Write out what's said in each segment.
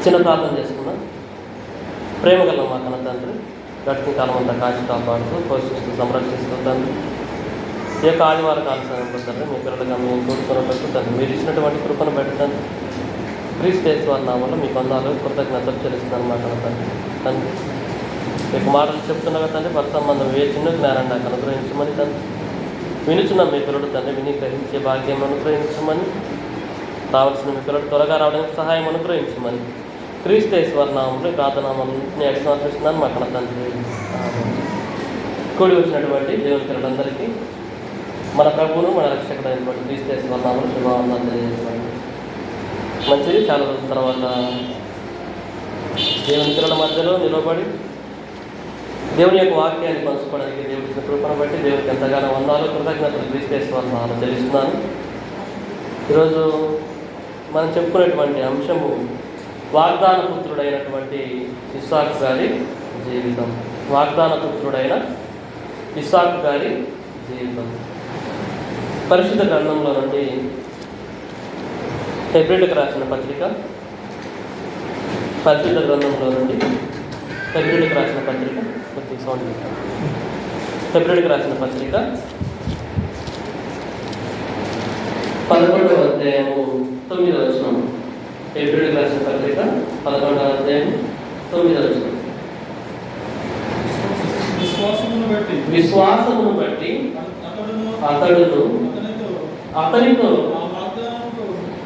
చిన్న ప్రార్థన చేసుకుందాం. ప్రేమ గల మా కన్న తండ్రి, గడిచిన కాలం అంతా కాచి కాపాడుతూ పోషిస్తూ సంరక్షిస్తూ తండ్రి, ఏ యొక్క ఆదివార కాల సమయంలో తండ్రి మీ పిల్లలుగా మేము కోరుకున్నట్టు తండ్రి మీరు ఇచ్చినటువంటి కృపను పెట్టండి. క్రీస్తు వారి నామంలో మీ కొందాలు కృతజ్ఞతలు చెల్లిస్తున్నాను మా కన్న తండ్రి. మీకు మాటలు చెప్తున్నాగా తండ్రి, పర సంబంధం ఏ చిన్న జ్ఞానాన్ని నాకు అనుగ్రహించమని తండ్రి, వినుచున్న మీ పిల్లలు తండ్రి విని గ్రహించే భాగ్యం అనుగ్రహించమని, రావాల్సిన మీ పిల్లలు త్వరగా రావడానికి సహాయం అనుగ్రహించమని క్రీస్తు వారి నామంలో ప్రార్థనామని అడిగి సమర్పిస్తున్నాను మా కన్న తండ్రి. కూడి వచ్చినటువంటి దేవుని పిల్లలందరికీ మన ప్రభువును మన రక్షకుడైనటువంటి క్రీస్తు వారి నామంలో శుభావందనాలు తెలియజేస్తున్నాను. మంచిది, చాలా రోజుల తర్వాత దేవుని పిల్లల మధ్యలో నిలబడి దేవుని యొక్క వాక్యాన్ని పంచుకోవడానికి దేవుడికి కృపను బట్టి దేవుడికి ఎంతగానో వందాలు కృతజ్ఞతలు క్రీస్తు వారి నామంలో తెలుస్తున్నాను. ఈరోజు మనం చెప్పుకునేటువంటి అంశము వాగ్దాన పుత్రుడైనటువంటి ఇస్సాకు గారి జీవితం. వాగ్దాన పుత్రుడైన ఇస్సాకు గారి జీవితం పరిశుద్ధ గ్రంథంలో నుండి హెబ్రీయులకు రాసిన పత్రిక, పరిశుద్ధ గ్రంథంలో నుండి హెబ్రీయులకు రాసిన పత్రిక, హెబ్రీయులకు రాసిన పత్రిక 11వ అధ్యాయము 9వ వచనం. హెబ్రీయులకు రాసిన పత్రిక 11వ అధ్యాయం 9వ వచనం. విశ్వాసమును బట్టి అతడును అతనితో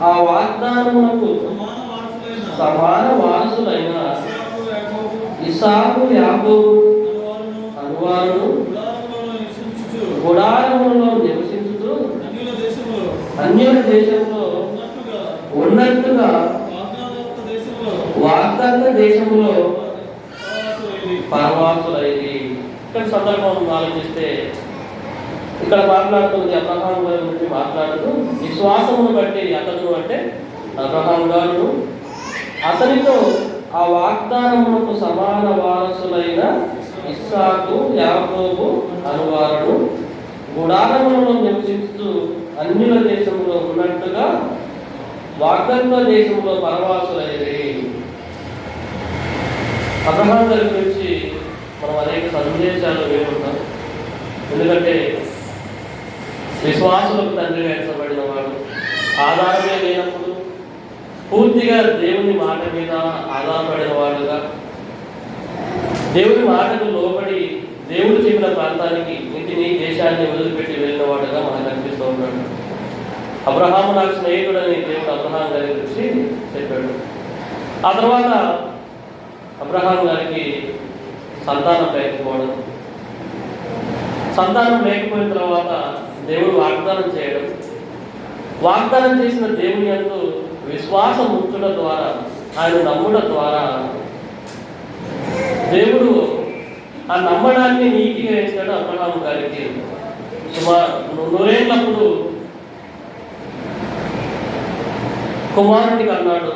ఆ వాగ్దానమునకు సమాన వారసులైన ఇస్సాకు యాకోబు అనువారును గుడారములలో నివసించుతూ అన్యుల దేశంలో ఉన్నట్టుగా వాగ్దాన దేశంలో పరవాసులైంది. ఇక్కడ సందర్భం ఆలోచిస్తే ఇక్కడ మాట్లాడుతుంది అబ్రహాం గారి గురించి మాట్లాడుతూ, విశ్వాసమును బట్టి అతను అంటే అబ్రహాం గారు అతనితో ఆ వాగ్దానమునకు సమాన వారసులైన ఇస్సాకు యాకోబు అనువారుడు గుడారములలో నివసిస్తూ అన్యుల దేశంలో ఉన్నట్టుగా వాగ్దాన దేశంలో పరవాసులైంది. అబ్రహాం గారి గురించి మనం అనేక సందేశాలు వింటున్నాం. ఎందుకంటే విశ్వాసులకు తండ్రిగా ఎంచబడిన వాడు, ఆధారమే లేనప్పుడు పూర్తిగా దేవుని మాట మీద ఆధారపడిన వాడుగా, దేవుని మాటకు లోబడి దేవుడు చెప్పిన ప్రాంతానికి ఇంటిని దేశాన్ని వదిలిపెట్టి వెళ్ళిన వాడుగా మనకు కనిపిస్తూ ఉన్నాడు. అబ్రహాము నాకు స్నేహితుడని దేవుడు అబ్రహాం గారి గురించి చెప్పాడు. ఆ తర్వాత అబ్రహాం గారికి సంతానం లేకపోవడం, సంతానం లేకపోయిన తర్వాత దేవుడు వాగ్దానం చేయడం, వాగ్దానం చేసిన దేవుని యందు విశ్వాసం ఉంచడం ద్వారా, ఆయన నమ్మడం ద్వారా దేవుడు ఆ నమ్మడాన్ని నీతిగా వేశాడు. అబ్రహాం గారికి సుమారు 100 ఏళ్ళప్పుడు కుమారుడికి అన్నాడు.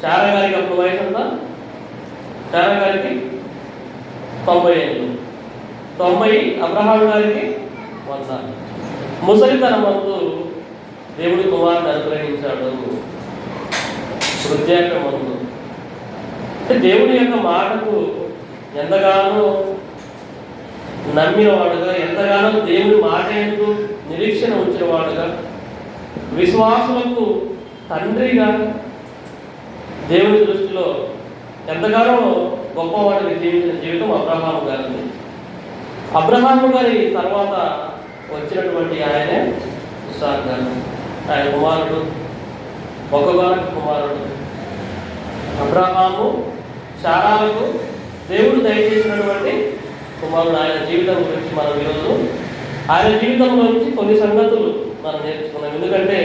శారా గారికి అప్పుడు వయసు అంతా, శారా గారికి 90 ఏళ్ళు, 90, అబ్రహాం గారికి 100. ముసలితనం మందు దేవుడి కుమారుని అనుగ్రహించాడు. వృద్ధాప్యం మందు అంటే దేవుడి యొక్క మాటకు ఎంతగానో నమ్మినవాడుగా, ఎంతగానో దేవుని మాట ఎందు నిరీక్షణ ఉంచినవాడుగా, విశ్వాసులకు తండ్రిగా దేవుని దృష్టిలో ఎంతగానో గొప్పవాడిని జీవించిన జీవితం అబ్రహాము గారిది. అబ్రహాము గారి తర్వాత వచ్చినటువంటి ఆయనే ఇస్సాకు గారు. ఆయన కుమారుడు, ఒకగానొక కుమారుడు. అబ్రహాము శారాలకు దేవుడు దయచేసినటువంటి కుమారుడు. ఆయన జీవితం గురించి మనం ఈరోజు ఆయన జీవితంలో నుంచి కొన్ని సంగతులు మనం నేర్చుకున్నాం. ఎందుకంటే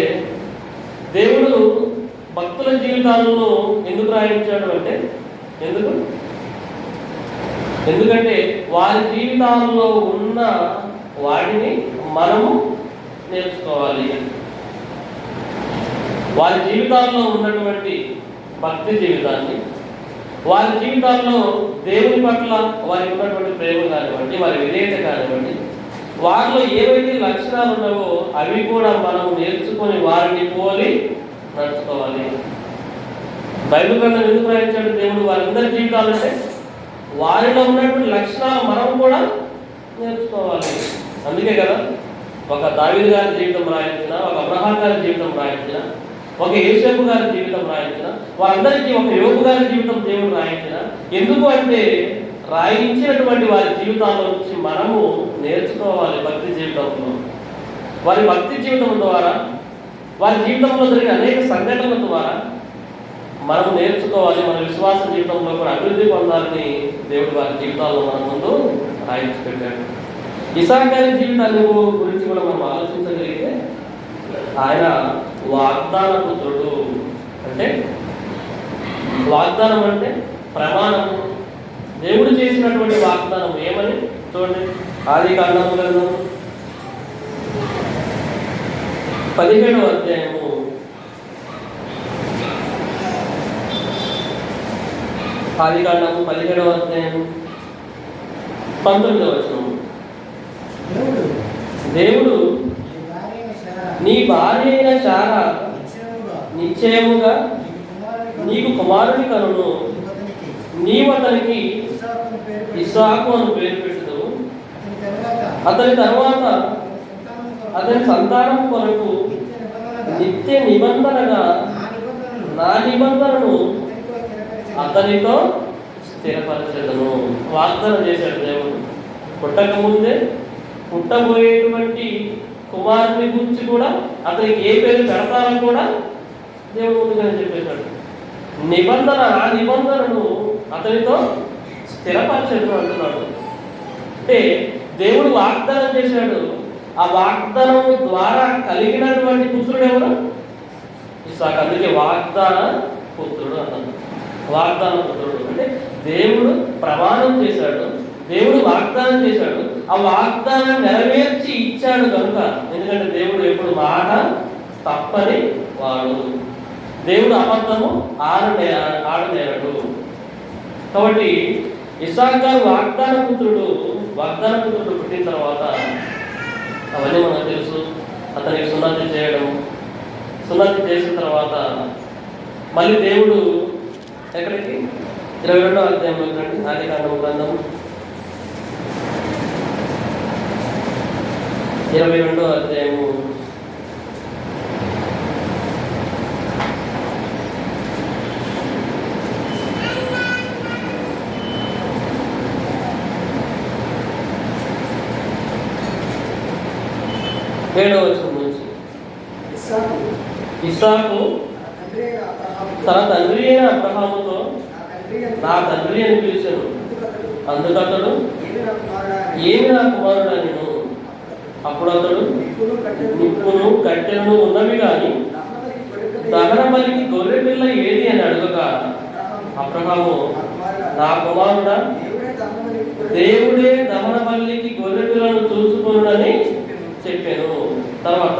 దేవుడు భక్తుల జీవితాలను ఎందుకు రాయించాడు అంటే, ఎందుకంటే వారి జీవితాల్లో ఉన్న వాటిని మనము నేర్చుకోవాలి. వారి జీవితాల్లో ఉన్నటువంటి భక్తి జీవితాన్ని, వారి జీవితాల్లో దేవుని పట్ల వారికి ఉన్నటువంటి ప్రేమ కానివ్వండి, వారి విధేయత కానివ్వండి, వారిలో ఏవైతే లక్షణాలు ఉన్నావో అవి కూడా మనం నేర్చుకొని వారిని పోలి నడుచుకోవాలి. బైబిల్ గ్రంథం ఎందుకు రాయించాడు దేవుడు? వారందరి జీవితాలు అంటే వారిలో ఉన్నటువంటి లక్షణాలు మనం కూడా నేర్చుకోవాలి. అందుకే కదా ఒక దావీదు గారి జీవితం రాయించిన, ఒక అబ్రహాం గారి జీవితం రాయించిన, ఒక యోసేపు గారి జీవితం రాయించిన, వారందరికీ ఒక యోబు గారి జీవితం దేవుడు రాయించిన. ఎందుకు అంటే రాయించినటువంటి వారి జీవితాల నుంచి మనము నేర్చుకోవాలి. భక్తి జీవితంలో వారి భక్తి జీవితం ద్వారా, వారి జీవితంలో జరిగిన అనేక సంఘటనల ద్వారా మనం నేర్చుకోవాలి. మన విశ్వాస జీవితంలో కూడా అభివృద్ధి పొందాలని దేవుడు వారి జీవితాల్లో మన ముందు రాయించి పెట్టాడు. ఇసాక్ గారి జీవితాన్ని గురించి కూడా మనం ఆలోచించగలిగితే ఆయన వాగ్దాన పుత్రుడు. అంటే వాగ్దానం అంటే ప్రమాణము, దేవుడు చేసినటువంటి వాగ్దానం ఏమని చూడండి. ఆదికాండము గ్రంథం 17వ అధ్యాయము 17వ అధ్యాయం 19వ వచనం. దేవుడు నీ భార్య అయిన శారా నిశ్చయముగా నీకు కుమారుని కనును, నీవు అతనికి ఇస్సాకు అని పేరు పెట్టుదువు. అతని తర్వాత అతని సంతానం కొరకు నిత్య నిబంధనగా నా నిబంధనను అతనితో స్థిరపరచదను. వాగ్దానం చేశాడు దేవుడు. పుట్టకముందే పుట్టబోయేటువంటి కుమారుని గురించి కూడా అతనికి ఏ పేరు పెడతారని కూడా దేవుడు ముందుగానే చెప్పేశాడు. నిబంధన, ఆ నిబంధనను అతనితో స్థిరపరచడం అంటున్నాడు. అంటే దేవుడు వాగ్దానం చేశాడు. ఆ వాగ్దానం ద్వారా కలిగినటువంటి పుత్రుడు ఎవరు? ఇస్సాకు. అందుకే వాగ్దాన పుత్రుడు అన్నాడు. వాగ్దాన పుత్రుడు అంటే దేవుడు ప్రమాణం చేశాడు, దేవుడు వాగ్దానం చేశాడు, ఆ వాగ్దానం నెరవేర్చి ఇచ్చాడు కనుక. ఎందుకంటే దేవుడు ఎప్పుడు మాట తప్పని వాడు, దేవుడు అబద్ధము ఆడనేరడు. కాబట్టి ఇస్సాకు గారు వాగ్దాన పుత్రుడు పుట్టిన తర్వాత అవన్నీ మనకు తెలుసు. అతనికి సున్నతి చేయడం, సున్నతి చేసిన తర్వాత మళ్ళీ దేవుడు ఎక్కడికి 22వ అధ్యాయంలో రండి. ఆదికాండము గ్రంథం 22వ అధ్యాయము 7వ వచనం నుంచి. ఇస్సాకు తన తండ్రి అయిన అబ్రహాముతో నా తండ్రి అని పిలిచాను. అందుకు అతడు ఏమి నా కుమారుడు నేను. అప్పుడు అతడు నిప్పును కట్టెలను ఉన్నవి కానీ దహన బలికి గొర్రె పిల్ల ఏది అని అడగగా అబ్రహాము నా కుమారుడా, దేవుడే దహన బలికి గొర్రె పిల్లను చూసుకున్నాడని చెప్పాను. తర్వాత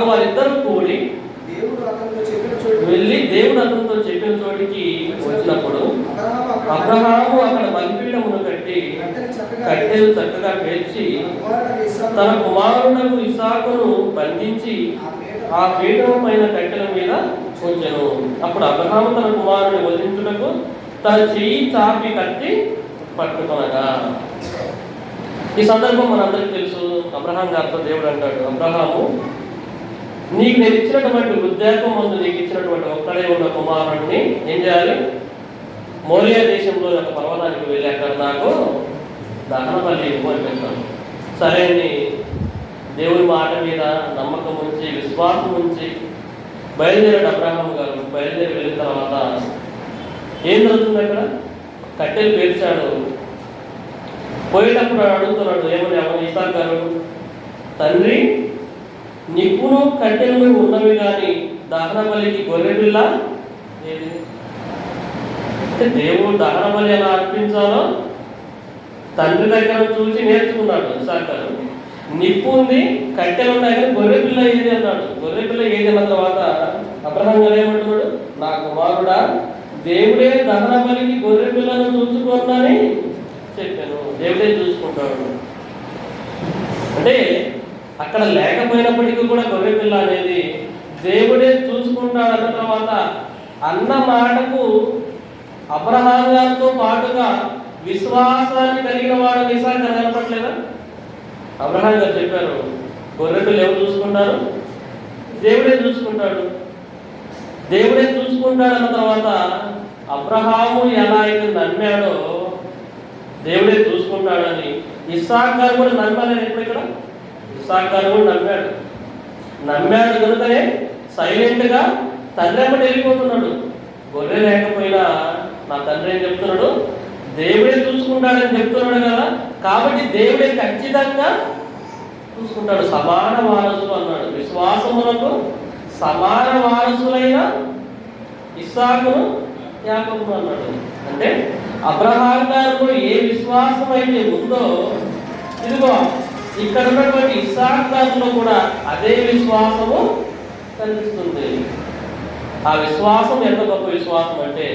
వారిద్దరూ కూడి వెళ్ళి దేవుడు అతనితో చెప్పిన చోటికి వచ్చినప్పుడు అబ్రహాము అక్కడ బలిపీఠమును కట్టి కట్టెలు చక్కగా పేర్చి తన కుమారుడకు ఇస్సాకును బంధించి ఆ పీఠం పైన కట్టెల మీద ఉంచెను. అప్పుడు అబ్రహాము తన కుమారుని వధించుటకు తన చెయ్యి చాపి కత్తి పట్టుకొనగా. ఈ సందర్భం మనందరికీ తెలుసు. అబ్రహాం గారితో దేవుడు అంటాడు, అబ్రహాము నీకు నేను ఇచ్చినటువంటి వృద్ధాత్వం ముందు నీకు ఇచ్చినటువంటి ఒక్కడే ఉన్న కుమారుడిని ఏం చేయాలి? మోరియా దేశంలో ఒక పర్వతానికి వెళ్ళి అక్కడ నాకు దహన బలి ఇవ్వని చెప్తాను. సరే అని దేవుని మాట మీద నమ్మకం ఉంచి విశ్వాసం ఉంచి బయలుదేరాడు అబ్రహాం గారు. బయలుదేరి వెళ్ళిన తర్వాత ఏం జరుగుతుంది? అక్కడ కట్టెలు పేర్చాడు. పోయేటప్పుడు అడుగుతున్నాడు, ఏమని? అవన్నీ ఇస్సాకు గారు, తండ్రి నిప్పును కట్టెలు ఉన్నవి కానీ దహన బలికి గొర్రె పిల్ల ఏది? అంటే దేవుడు దహన బలి ఎలా అర్పించాలో తండ్రి దగ్గర చూసి నేర్చుకున్నాడు ఇస్సాకు గారు. నిప్పు ఉంది, కట్టెలు ఉన్నాయి కానీ గొర్రె పిల్ల ఏది అన్నాడు. గొర్రె పిల్ల ఏది అన్న తర్వాత అబ్రహాం గారు ఏమంటున్నాడు? నా కుమారుడా, దేవుడే దహన బలికి గొర్రె పిల్లను చూసుకున్నానని చెప్పాను. దేవుడే చూసుకుంటాడు. అంటే అక్కడ లేకపోయినప్పటికీ కూడా గొర్రె పిల్ల అనేది దేవుడే చూసుకుంటాడన్న తర్వాత అన్న మాటకు అబ్రహాం గారితో పాటుగా విశ్వాసాన్ని కలిగిన వాడు ఇస్సాకు కనపడలేదా? అబ్రహాం గారు చెప్పారు, గొర్రెలు ఎవరు చూసుకుంటారు? దేవుడే చూసుకుంటాడు. దేవుడే చూసుకుంటాడు అన్న తర్వాత అబ్రహాము ఎలా అయితే నమ్మాడో దేవుడే చూసుకుంటాడని ఇస్సాకు గారు కూడా నమ్మాలని ఎప్పుడు ఇక్కడ ఇస్సాకు గారు కూడా నమ్మాడు కనుకనే సైలెంట్గా తండ్రి అమ్మటి వెళ్ళిపోతున్నాడు. గొర్రె లేకపోయినా నా తండ్రి ఏం చెప్తున్నాడు? దేవుడే చూసుకుంటాడని చెప్తున్నాడు కదా, కాబట్టి దేవుడే ఖచ్చితంగా చూసుకుంటాడు. సమాన వారసులు అన్నాడు. విశ్వాసములకు సమాన వారసులైన ఇస్సాకును యాకోబును అన్నాడు. అంటే అబ్రహాం గారు ఏ విశ్వాసం అయితే ఉందో, ఇదిగో ఇక్కడ ఉన్నటువంటి ఇస్సాకు గారిలో కూడా అదే విశ్వాసము కనిపిస్తుంది. ఆ విశ్వాసం ఎంత గొప్ప విశ్వాసం అంటే,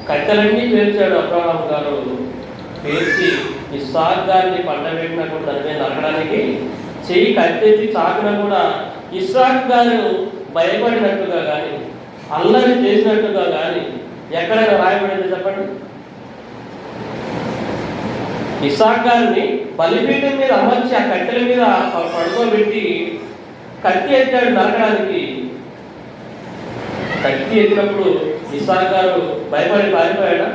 కట్టెలన్నీ పేర్చాడు అబ్రహాం గారు. పేర్చి ఇస్సాకు గారిని పండబెట్టినా కూడా దాని మీద నరకడానికి చెయ్యి కట్టెత్తి చాకినా కూడా ఇస్సాకు గారు భయపడినట్టుగా కానీ అల్లరి చేసినట్టుగా కానీ ఎక్కడైనా రాయబడింది చెప్పండి? ఇస్సాకు గారిని బలిపీఠం మీద అమర్చి ఆ కట్టెల మీద పడుకోబెట్టి కత్తి ఎత్తాడు నరకడానికి. కత్తి ఎత్తినప్పుడు ఇస్సాకు గారు భయపడి పారిపోయాడా?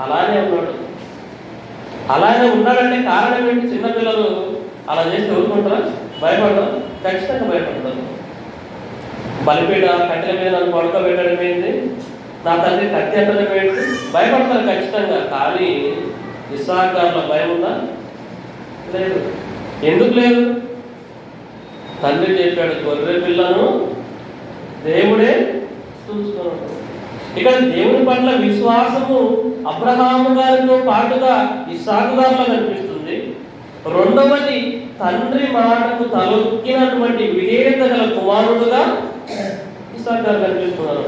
అలానే ఉన్నాడు. అలానే ఉన్నాడంటే కారణం ఏంటి? చిన్నపిల్లలు అలా చేసి ఊరుకుంటారా? భయపడరా? ఖచ్చితంగా భయపడతారు. బలిపీడ కట్టెల మీద నన్ను పడుకోబెట్టడం ఏంటి, నా తండ్రి కత్తి ఎత్తడం ఏంటి, భయపడతారు ఖచ్చితంగా. కానీ ఇస్సాకు గారిలో భయం ఉందా? లేదు. ఎందుకు లేదు? తండ్రి చెప్పాడు, గొర్రె పిల్లను దేవుడే చూసుకున్నాడు. ఇక్కడ దేవుని పట్ల విశ్వాసము అబ్రహాము గారితో పాటుగా ఇస్సాకు గారిలో కనిపిస్తుంది. రెండవది, తండ్రి మాటకు తలొక్కినటువంటి విధేయత గల కుమారుడుగా ఇస్సాకు గారు కనిపిస్తున్నారు.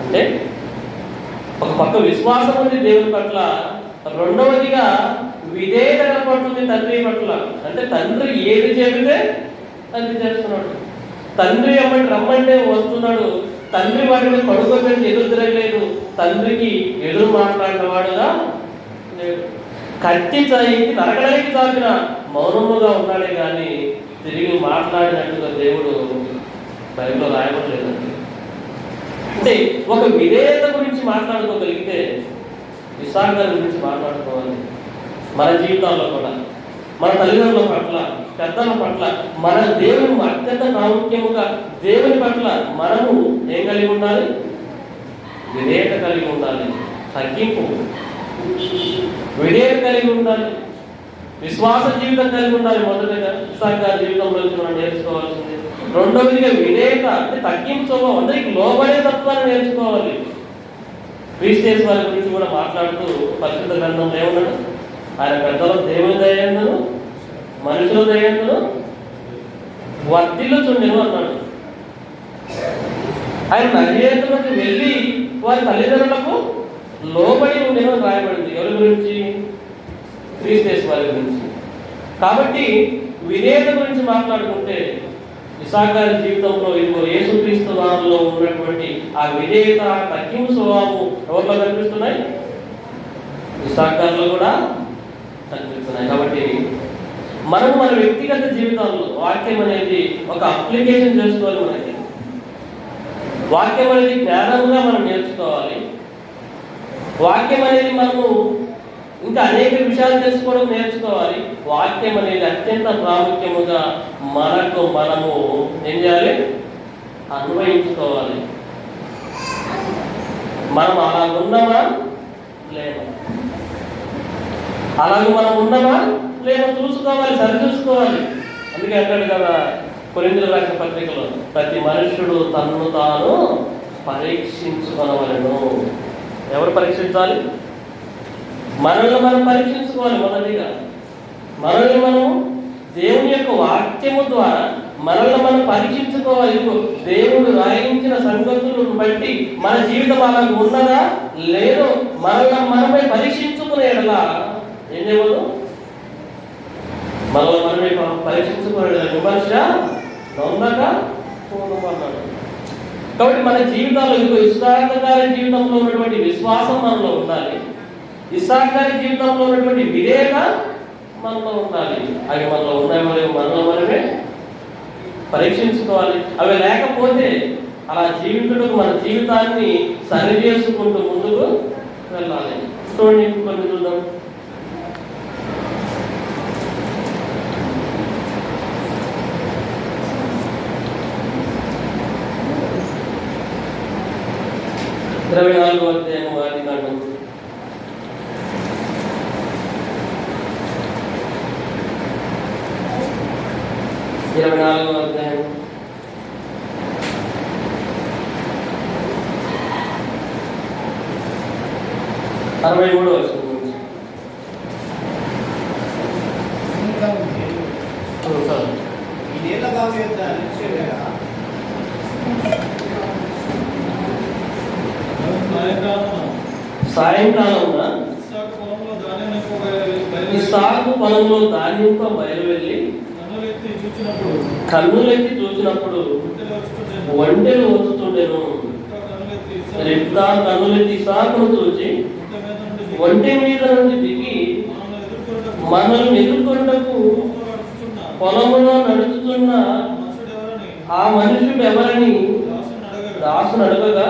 అంటే ఒక పక్క విశ్వాసం ఉంది దేవుని పట్ల, రెండవదిగా విధేయత కనపడుతుంది తండ్రి పట్ల. అంటే తండ్రి ఏది చెబితే అది చేస్తున్నాడు. తండ్రి అమ్మటి రమ్మంటే వస్తున్నాడు. తండ్రి వాటిని పడుకోబెట్టి ఎదురు తిరగలేదు. తండ్రికి ఎదురు మాట్లాడిన వాడుగా లేడు. కత్తి చాయికి నరకడానికి తాకిన మౌనముగా ఉన్నాడే కానీ తిరిగి మాట్లాడినట్టుగా దేవుడు బైబిల్లో రాయబడలేదండి. అంటే ఒక విధేయత గురించి మాట్లాడుకోగలిగితే ఇస్సాకు గారి గురించి మాట్లాడుకోవాలి. మన జీవితాల్లో కూడా మన తల్లిదండ్రుల పట్ల, పెద్దల పట్ల, మన దేవుని అత్యంత ప్రాముఖ్యముగా దేవుని పట్ల మనము ఏం కలిగి ఉండాలి? విధేయత కలిగి ఉండాలి. తగ్గింపు, విధేయత కలిగి ఉండాలి. విశ్వాస జీవితం కలిగి ఉండాలి. మొదటిగా ఇస్సాకు గారి జీవితంలో మనం నేర్చుకోవాల్సింది. రెండవదిగా విధేయత, అంటే తగ్గింపు స్వభావం, అందరికి లోబడే తత్వాన్ని నేర్చుకోవాలి. క్రీస్తు వారి గురించి కూడా మాట్లాడుతూ పరిశుద్ధ గ్రంథంలో ఏమన్నాడు? ఆయన పెద్దలు దేవుని దయందును మనుషుల దయందును వర్ధిల్లుచుండెను అన్నాడు. ఆయన నజరేతులకు వెళ్ళి వారి తల్లిదండ్రులకు లోబడి ఉండేను అని రాయబడింది. ఎవరి గురించి? క్రీస్తు వారి గురించి. కాబట్టి విధేయత గురించి మాట్లాడుకుంటే ఇస్సాకు గారి జీవితంలో ఇదిగో యేసుక్రీస్తు వారిలో ఉన్నటువంటి ఆ విధేయత, తగ్గింపు స్వభావం ఎవరిలో కనిపిస్తున్నాయి? ఇస్సాకు గారిలో కూడా కనిపిస్తున్నాయి. కాబట్టి మనం మన వ్యక్తిగత జీవితాల్లో వాక్యం అనేది ఒక అప్లికేషన్ చేసుకోవాలి. మనకి వాక్యం అనేది జ్ఞానంగా మనం నేర్చుకోవాలి. వాక్యం అనేది మనము ఇంకా అనేక విషయాలు తెలుసుకోవడం నేర్చుకోవాలి. వాక్యం అనేది అత్యంత ప్రాముఖ్యముగా మనకు మనము ఏం చేయాలి? అన్వయించుకోవాలి. మనం అలా ఉన్నామా లేమా? అలాగే మనం ఉన్నామా లేమో చూసుకోవాలి, సరి చూసుకోవాలి. అందుకే అంటాడు కదా కొరింథీయులకు రాసిన పత్రికలో, ప్రతి మనుష్యుడు తన్ను తాను పరీక్షించుకోవాలను. ఎవరు పరీక్షించాలి? మనల్ని మనం పరీక్షించుకోవాలి. మొదటిగా మనల్ని మనము దేవుని యొక్క వాక్యము ద్వారా మనల్ని మనం పరీక్షించుకోవాలి. దేవుడు రాయించిన సంగతులను బట్టి మన జీవితం అలా ఉన్నదా లేదో మనల్ని మనమే పరీక్షించుకునేలా ఏం చేయవద్దు? మనల్ని మనమే పరీక్షించుకునే విమర్శ, నొందక, పోదాం అన్నాడు. కాబట్టి మన జీవితాల్లో ఇంకో ఇస్సాకు గారి జీవితంలో ఉన్నటువంటి విశ్వాసం మనలో ఉండాలి. ఇస్సాకు గారి జీవితంలో ఉన్నటువంటి విధేయత మనలో ఉండాలి. అవి మనలో ఉన్నాయో మనలో మనమే పరీక్షించుకోవాలి. అవి లేకపోతే అలా జీవితుడికి మన జీవితాన్ని సరి చేసుకుంటూ ముందుకు వెళ్ళాలి. చూడండి, కొన్ని చూద్దాం. ఇరవై 24వ అధ్యాయం ఆదికాండం 24వ అధ్యాయం 63వ వచనం నుంచి. సాయంకాలం ఇస్సాకు పొలంలో ధాన్యంతో బయలువెళ్ళి కన్నులెత్తి చూచినప్పుడు ఒంటెలు వచ్చుతుండెను. రిబ్కా కన్నులెత్తి ఇస్సాకును చూచి ఒంటె మీద నుండి దిగి మనల్ని ఎదుర్కొంటకు పొలంలో నడుచుతున్న ఆ మనుషుడు ఎవరని దాసును అడగగా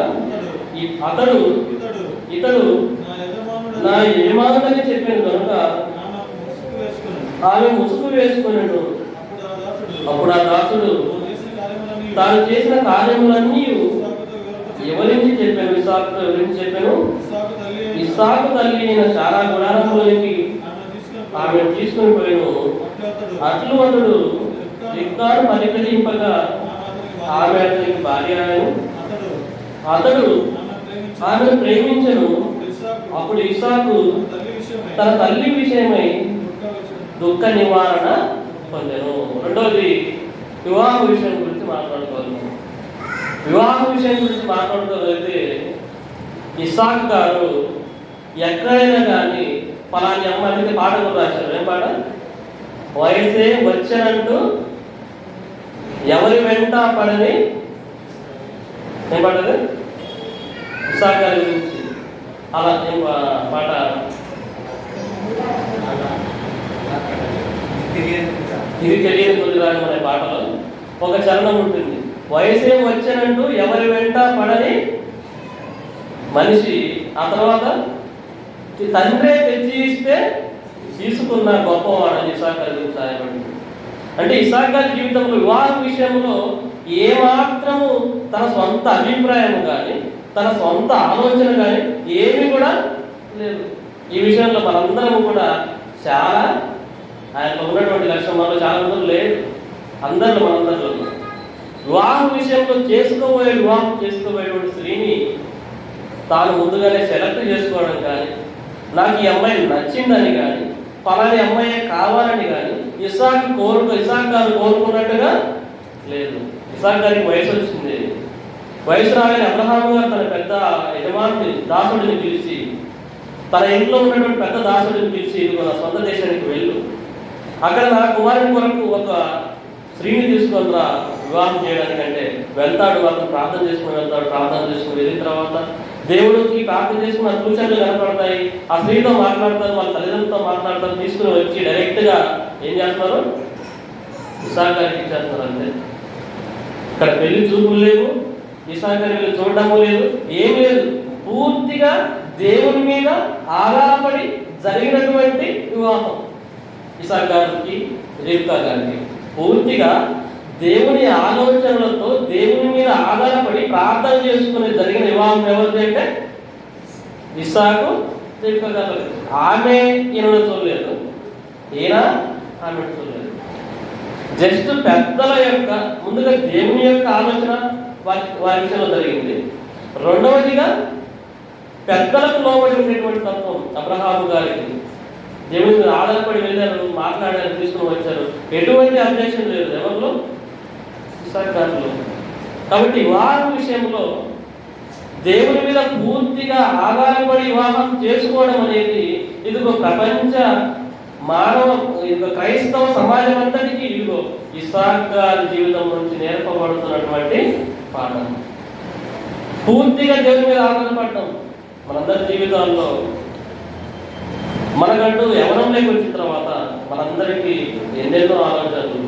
ఇతడు నా యజమానుడని చెప్పాను కనుక ఆమె ముసుగు వేసుకున్నాడు. అప్పుడు ఆ దాసుడు తాను చేసిన కార్యములన్నీ ఎవరించి చెప్పాను? ఇస్సాకుతో ఎవరించి చెప్పాను? ఇస్సాకు తల్లి అయిన శారా గుడారంలోనికి ఆమె తీసుకుని పోయాను. అట్లు అతడు రిబ్కాను పరికరింపగా ఆమె అతనికి భార్య అయ్యను. అతడు ఆమెను ప్రేమించను. అప్పుడు ఇస్సాకు తన తల్లి విషయమై దుఃఖ నివారణ పొందెను. రెండవది, వివాహ విషయం గురించి మాట్లాడుకోవాలి. వివాహ విషయం గురించి మాట్లాడుకోగలిగితే ఇస్సాకు గారు ఎక్కడైనా కానీ పలాని అమ్మాయికి పాట కూడా రాశారు. ఏం పాట? వయసే వచ్చానంటూ ఎవరి వెంట పడని. ఏం పాట అది? ఇస్సాకు గారి గురించి అలా ఏం పాట? ఇది తెలియని కొద్దిరాని అనే పాటలో ఒక చరణం ఉంటుంది. వయసే వచ్చానంటూ ఎవరి వెంట పడని మనిషి, ఆ తర్వాత తండ్రే తెచ్చి ఇస్తే తీసుకున్న గొప్పవాడని ఇస్సాకు గారి గురించి రాయబడింది. అంటే ఇస్సాకు గారి జీవితంలో వివాహ విషయంలో ఏమాత్రము తన సొంత అభిప్రాయం కానీ తన సొంత ఆలోచన కానీ ఏమీ కూడా లేదు. ఈ విషయంలో మనందరం కూడా చాలా ఆయనలో ఉన్నటువంటి లక్ష్యం మనలో చాలా మంది లేదు. మనందరిలో వివాహం విషయంలో వివాహం చేసుకోబోయేటువంటి స్త్రీని తాను ముందుగానే సెలెక్ట్ చేసుకోవడం కానీ, నాకు ఈ అమ్మాయి నచ్చిందని కానీ, పలాని అమ్మాయి కావాలని కానీ ఇస్సాకు గారు కోరుకున్నట్టుగా లేదు. ఇస్సాకు గారికి వయసు వచ్చింది. వయసు రాగానే అబ్రహాము గారు తన పెద్ద యజమానుని దాసుడిని పిలిచి, తన ఇంట్లో ఉన్నటువంటి పెద్ద దాసుడిని పిలిచి, ఇదిగో నా సొంత దేశానికి వెళ్ళు, అక్కడ నా కుమారుని కొరకు ఒక స్త్రీని తీసుకొని రా వివాహం చేయడానికంటే వెళ్తాడు. అతను ప్రార్థన చేసుకుని వెళ్తాడు. ప్రార్థన చేసుకుని వెళ్ళిన తర్వాత దేవుడికి ప్రార్థన చేసుకుని ఆ సూచనలు కనపడతాయి. ఆ స్త్రీతో మాట్లాడతారు, వాళ్ళ తల్లిదండ్రులతో మాట్లాడతారు. తీసుకుని వచ్చి డైరెక్ట్గా ఏం చేస్తున్నారు? ఇస్సాకు గారికి ఇచ్చేస్తున్నారు. అంతే. ఇక్కడ పెళ్లి చూపులు లేవు, ఇస్సాకు గారి వీళ్ళు చూడడము లేదు, ఏం లేదు. పూర్తిగా దేవుని మీద ఆధారపడి జరిగినటువంటి వివాహం ఇస్సాకు గారికి రిబ్కా గారికి. పూర్తిగా దేవుని ఆలోచనలతో దేవుని మీద ఆధారపడి ప్రార్థన చేసుకుని జరిగిన వివాహం ఎవరిది అంటే ఇస్సాకు రిబ్కా గారు. ఆమె ఈయన చూడలేదు, ఈయన ఆమె చూడలేదు. జస్ట్ పెద్దల యొక్క ముందుగా దేవుని యొక్క ఆలోచన వారి విషయంలో జరిగింది. రెండవదిగా పెద్దలకు లోబడి ఉండేటువంటి తత్వం అబ్రహాము గారికి. దేవుని మీద ఆధారపడి వెళ్ళారు, మాట్లాడారు, తీసుకుని వచ్చారు. ఎటువంటి అబ్జెక్షన్ లేదు ఎవరిలో? ఇస్సాకు గారిలో. కాబట్టి వివాహం విషయంలో దేవుని మీద పూర్తిగా ఆధారపడి వివాహం చేసుకోవడం అనేది ఇది ఒక ప్రపంచ మానవ క్రైస్తవ సమాజం అంతటికి ఇదిగో ఇస్సాకు గారి జీవితం నుంచి నేర్పబడుతున్నటువంటి పాఠం. పూర్తిగా దేవుని మీద ఆధారపడటం. మనందరి జీవితాల్లో మనకంటూ యవనంలోకి వచ్చిన తర్వాత మనందరికీ ఎన్నెన్నో ఆలోచనలు.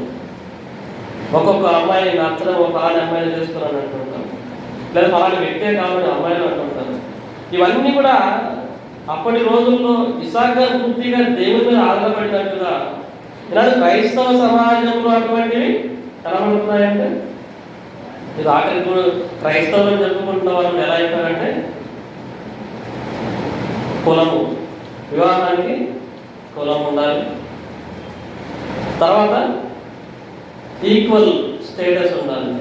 ఒక్కొక్క అమ్మాయి నచ్చడం ఒక ఫలాని అమ్మాయిని చేసుకున్నాను అంటుంటాం, లేదా ఫలాని వ్యక్తే కావాలని అమ్మాయిలు అంటుంటారు. ఇవన్నీ కూడా అప్పటి రోజుల్లో ఇస్సాకు గారు పూర్తిగా దేవుని మీద ఆధారపడినట్టుగా ఈనాడు క్రైస్తవ సమాజంలో అటువంటివి కనబడుతున్నాయంటే ఇది ఆఖరి కూడా క్రైస్తవులు చెప్పుకుంటున్న వాళ్ళు ఎలా అయిపోయారంటే కులము, వివాహానికి కులం ఉండాలి, తర్వాత ఈక్వల్ స్టేటస్ ఉండాలి.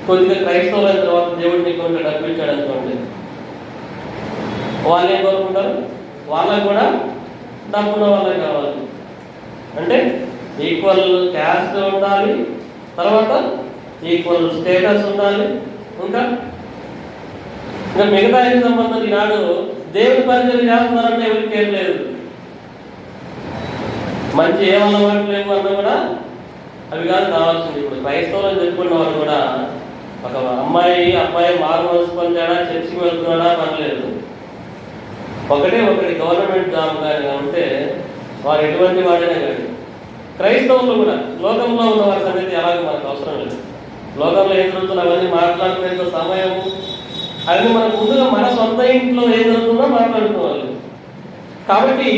కొద్దిగా క్రైస్తవులు అయిన తర్వాత దేవుడిని కొంచెం డబ్బు ఇచ్చాడు అనుకోండి, వాళ్ళు ఏం కోరుకుంటారు, వాళ్ళకు కూడా డబ్బున్న వాళ్ళకి కావాలి. అంటే ఈక్వల్ క్యాస్ట్ ఉండాలి, తర్వాత ఈక్వల్ స్టేటస్ ఉండాలి. ఇంకా మిగతా ఐదు సంబంధం ఈనాడు దేవుడి పరిచయం చేస్తున్నారంటే ఎవరికి ఏం లేదు. మంచి ఏమన్నమాట లేవు అన్న కూడా అవి కాదు కావాల్సింది. ఇప్పుడు క్రైస్తవులను చెప్పుకున్న వాళ్ళు కూడా ఒక అబ్బాయి మారు మనసు పొందాడా, చర్చికి వెళ్తున్నాడా పనిలేదు. ఒకటి గవర్నమెంట్ జాబ్ కానీ ఉంటే వారు ఎటువంటి వాడైనా కానీ. క్రైస్తవులు కూడా లోకంలో ఉన్న వారి సంగతి ఎలాగో మనకు అవసరం లేదు. లోకంలో ఏం జరుగుతుందో అవన్నీ మాట్లాడుకునే సమయము అది మనకు ముందుగా మన సొంత ఇంట్లో ఏం జరుగుతుందో మాట్లాడుకోవాలి. కాబట్టి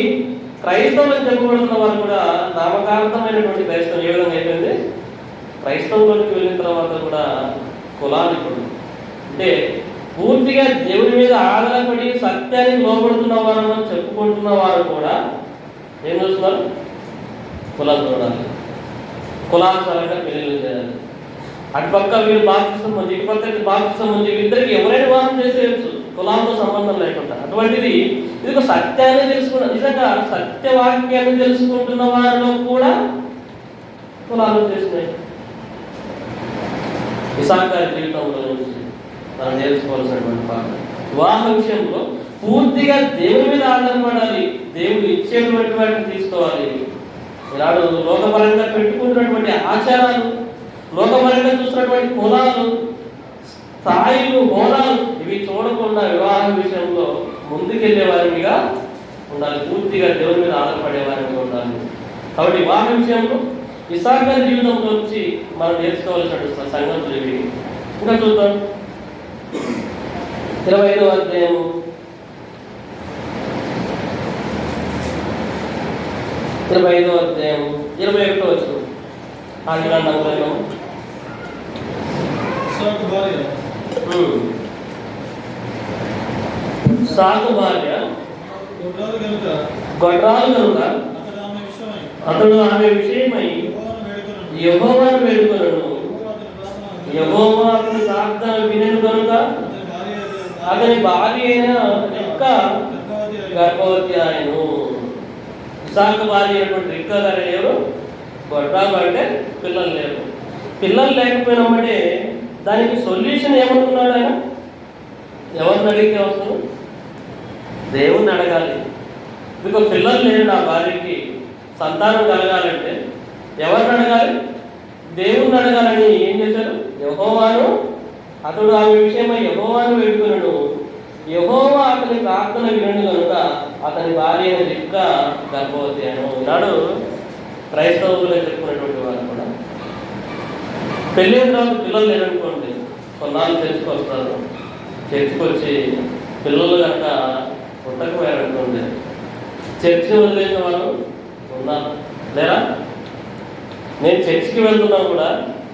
క్రైస్తవులను చెప్పబడుతున్న వారు కూడా నామకార్థమైనటువంటి క్రైస్తవం ఏ విధంగా అయిపోయింది, క్రైస్తవులకు వెళ్ళిన తర్వాత కూడా కులానికుడు అంటే పూర్తిగా దేవుని మీద ఆధారపడి సత్యానికి లోపడుతున్న వారు అని చెప్పుకుంటున్న వారు కూడా ఏం చూస్తున్నారు, కులాలు చూడాలి, కులానుసారంగా పెళ్లిళ్ళు చేయాలి. అటుపక్క వీళ్ళు బాప్తిసం పొంది, ఇటుపక్క బాప్తిసం పొంది, ఇద్దరికి ఎవరైనా వివాహం చేసేయచ్చు కులాలతో సంబంధం లేకుండా. అటువంటిది ఇది ఒక సత్యాన్ని తెలుసుకున్న, నిజంగా సత్యవాక్యాన్ని తెలుసుకుంటున్న వారిలో కూడా కులాలు చేసినాయి. ఇస్సాకు గారి జీవితంలో నుంచి మనం నేర్చుకోవాల్సినటువంటి పాఠం వివాహ విషయంలో పూర్తిగా దేవుని మీద ఆధారపడాలి, దేవుడు ఇచ్చేటువంటి వాటిని తీసుకోవాలి. ఈనాడు లోకపరంగా పెట్టుకుంటున్నటువంటి ఆచారాలు, లోకపరంగా చూస్తున్నటువంటి కులాలు, స్థాయిలు, హోదాలు ఇవి చూడకుండా వివాహ విషయంలో ముందుకెళ్లే వారిగా ఉండాలి, పూర్తిగా దేవుని మీద ఆధారపడే వారిగా ఉండాలి. కాబట్టి వివాహ విషయంలో ఇస్సాకు గారి జీవితంలో నుంచి మనం నేర్చుకోవాల్సిన సంగతులు ఇవి. ఇంకా చూద్దాం 25వ అధ్యాయము 21వ వచనం. ఇస్సాకు భార్య గొడ్రాలు కనుక అతడు ఆమె విషయమై యెహోవాను వేడుకొనెను. యెహోవా అతని ప్రార్థన వినెను కనుక అతని భార్య అయిన రిబ్కా గర్భవతి ఆయను. ఇస్సాకు భార్య అయినటువంటి రిబ్కా గారు ఎవరు, గొడ్రాలు అంటే పిల్లలు లేరు. పిల్లలు లేకపోయినామంటే దానికి సొల్యూషన్ ఏమనుకున్నాడు ఆయన, ఎవరిని అడిగితే వస్తుంది, దేవుణ్ణి అడగాలి. ఇంకో పిల్లలు లేరు నా భార్యకి, సంతానం కలగాలంటే ఎవరిని అడగాలి, దేవుణ్ణి అడగాలని ఏం చేశారు, యెహోవాను అతడు ఆమె విషయమై యెహోవాను వేడుకొనెను. యెహోవా అతని ప్రార్థన వినెను కనుక అతని భార్య అయిన రిబ్కా గర్భవతి అను. ఈనాడు క్రైస్తవులే చెప్పుకునేటువంటి వారు కూడా పెళ్ళైన తర్వాత పిల్లలు లేరనుకోండి, కొన్నాళ్ళు చర్చికి వస్తారు, చర్చికి వచ్చి పిల్లలు కనుక పుట్టకపోయారనుకోండి, చర్చిని వదిలేసిన వాళ్ళు ఉన్నారు లేరా. నేను చర్చికి వెళ్తున్నా కూడా,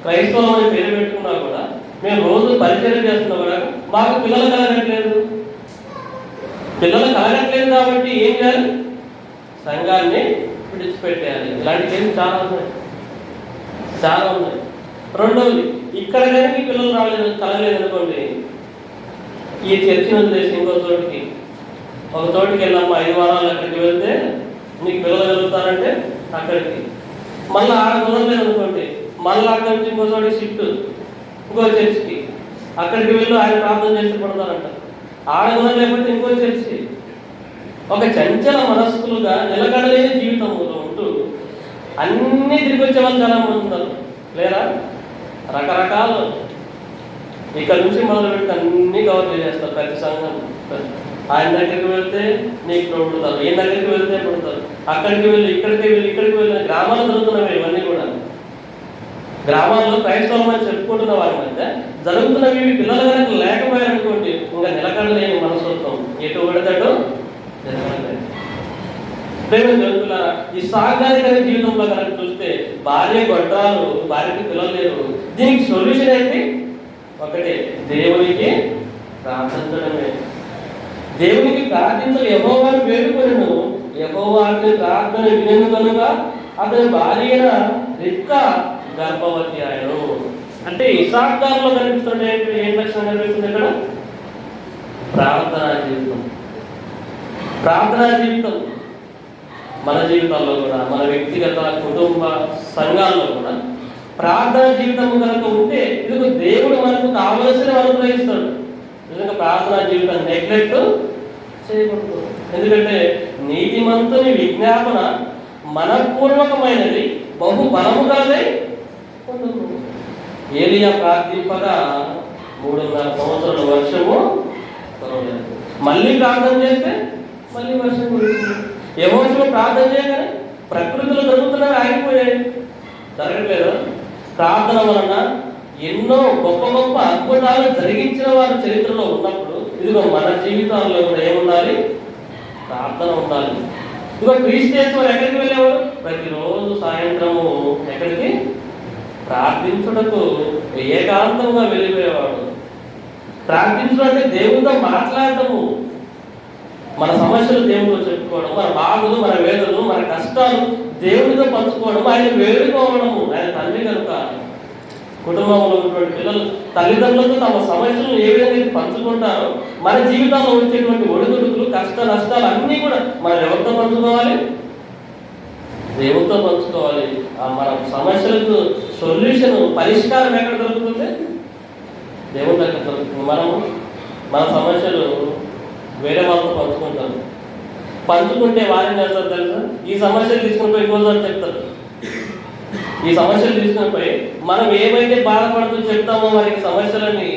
క్రైస్తవం అని పేరు పెట్టుకున్నా కూడా, మేము రోజు పరిచయం చేస్తున్నా కూడా మాకు పిల్లలు కలగట్లేదు. పిల్లలు కలగట్లేదు కాబట్టి ఏం చేయాలి, సంఘాన్ని విడిచిపెట్టేయాలి. ఇలాంటి కేసులు చాలా ఉన్నాయి. రెండవది, ఇక్కడ కనుక పిల్లలు కలగలేదు అనుకోండి, ఈ చర్చిని వదిలేసి ఇంకో చోటికి, ఒక చోటికి వెళ్ళమ్మా 5 వారాలు అక్కడికి వెళ్తే నీకు పిల్లలు కలుగుతారంటే అక్కడికి, మళ్ళీ ఆడ కుదరలేదు అనుకోండి, మళ్ళీ అక్కడి నుంచి ఇంకో చోటికి షిఫ్ట్, ఇంకో చర్చికి, అక్కడికి వెళ్ళి ఆయన ప్రార్థన చేసి పడతారంట. ఆడ కుదరలేకపోతే ఇంకో చర్చి, ఒక చంచల మనస్కులుగా నిలకడలేని జీవితంలో ఉంటూ అన్నీ తిరిగి వచ్చే వాళ్ళు చాలా మంది ఉన్నారు లేరా? రకరకాలు ఇక్కడ నుంచి మొదలు పెడితే అన్నీ కవర్ చేసేస్తారు. ప్రతి సంఘం ఆయన దగ్గరికి వెళ్తే నీకు పుడతారు, ఈయన దగ్గరికి వెళ్తే పుడతారు, అక్కడికి వెళ్ళి ఇక్కడికి వెళ్ళి గ్రామాలు జరుగుతున్నవి ఇవన్నీ కూడా. గ్రామాల్లో క్రైస్తవులమని చెప్పుకుంటున్న వారి మధ్య జరుగుతున్నవి పిల్లలు కనుక లేకపోయారనుకోండి, ఇంకా నిలకడలేని మనస్తత్వం ఎటు పెడతాడు నిలకడలేదు. ప్రేమ జరుగుతున్న ఈ సాగారిక జీవితంలో కనుక చూస్తే భార్య గొడ్రాలు, భార్యకి పిల్లలు లేరు. దీనికి సొల్యూషన్ ఏంటి? ఒకటే, దేవునికి ప్రార్థించడమే. దేవునికి ప్రార్థించడం యెహోవాను వేడుకొనెను, యెహోవా అతని ప్రార్థన వినెను కనుక అతని భార్య అయిన రిబ్కా గర్భవతి ఆయను. అంటే ఇస్సాకు గారిలో కనిపిస్తుంటే ఏం లక్షణం కనిపిస్తుంది ఇక్కడ? ప్రార్థనా జీవితం. ప్రార్థనా జీవితం మన జీవితాల్లో కూడా, మన వ్యక్తిగత కుటుంబ సంఘాల్లో కూడా ప్రార్థనా జీవితం కనుక ఉంటే ఇది దేవుడు మనకు కావలసిన అనుగ్రహిస్తాడు. నిజంగా ప్రార్థనా జీవితాన్ని నెగ్లెక్ట్ చేయకూడదు. ఎందుకంటే నీతిమంతుని విజ్ఞాపన మనపూర్వకమైనది, బహు బలము కలదై ఉంటుంది. ఏలియా ప్రార్థింపగా 3.5 సంవత్సరాల వర్షము కురవలేదు. మళ్ళీ ప్రార్థన చేస్తే మళ్ళీ వర్షం కురుస్తుంది. యెహోవా ప్రార్థన చేయగానే ప్రకృతిలో జరుగుతున్నవి ఆగిపోయాయి, జరగట్లేదు. ప్రార్థన వలన ఎన్నో గొప్ప గొప్ప అద్భుతాలు జరిగించిన వారు చరిత్రలో ఉన్నప్పుడు ఇదిగో మన జీవితాల్లో కూడా ఏముండాలి? ప్రార్థన ఉండాలి. ఇదిగో క్రీస్తు ఎక్కడికి వెళ్ళేవాడు? ప్రతిరోజు సాయంత్రము ఎక్కడికి? ప్రార్థించుటకు ఏకాంతంగా వెళ్ళిపోయేవాడు. ప్రార్థించడం అంటే దేవుడితో మాట్లాడటము, మన సమస్యలు దేవుడితో చెప్పుకోవడం, మన బాధలు, మన వేదనలు, మన కష్టాలు దేవుడితో పంచుకోవడం, ఆయన వేడుకోవడము. ఆయన తండ్రి కనుక కుటుంబంలో ఉన్నటువంటి పిల్లలు తల్లిదండ్రులతో తమ సమస్యలను ఏ విధంగా పంచుకుంటారో మన జీవితాల్లో వచ్చేటువంటి ఒడిదుడుకులు, కష్ట నష్టాలు అన్నీ కూడా మనం ఎవరితో పంచుకోవాలి? దేవుడితో పంచుకోవాలి. మన సమస్యలకు సొల్యూషన్, పరిష్కారం ఎక్కడ దొరుకుతుంది? దేవుడి దగ్గర దొరుకుతుంది. మన సమస్యలు వేరే వాళ్ళతో పంచుకుంటారు. పంచుకుంటే వారేం చేస్తారు తెలుసా? ఈ సమస్యలు తీసుకుని పోయి ఇంకోసారి చెప్తారు. ఈ సమస్యలు తీసుకుని పోయి మనం ఏమైతే బాధపడుతూ చెప్తామో వారికి సమస్యలని,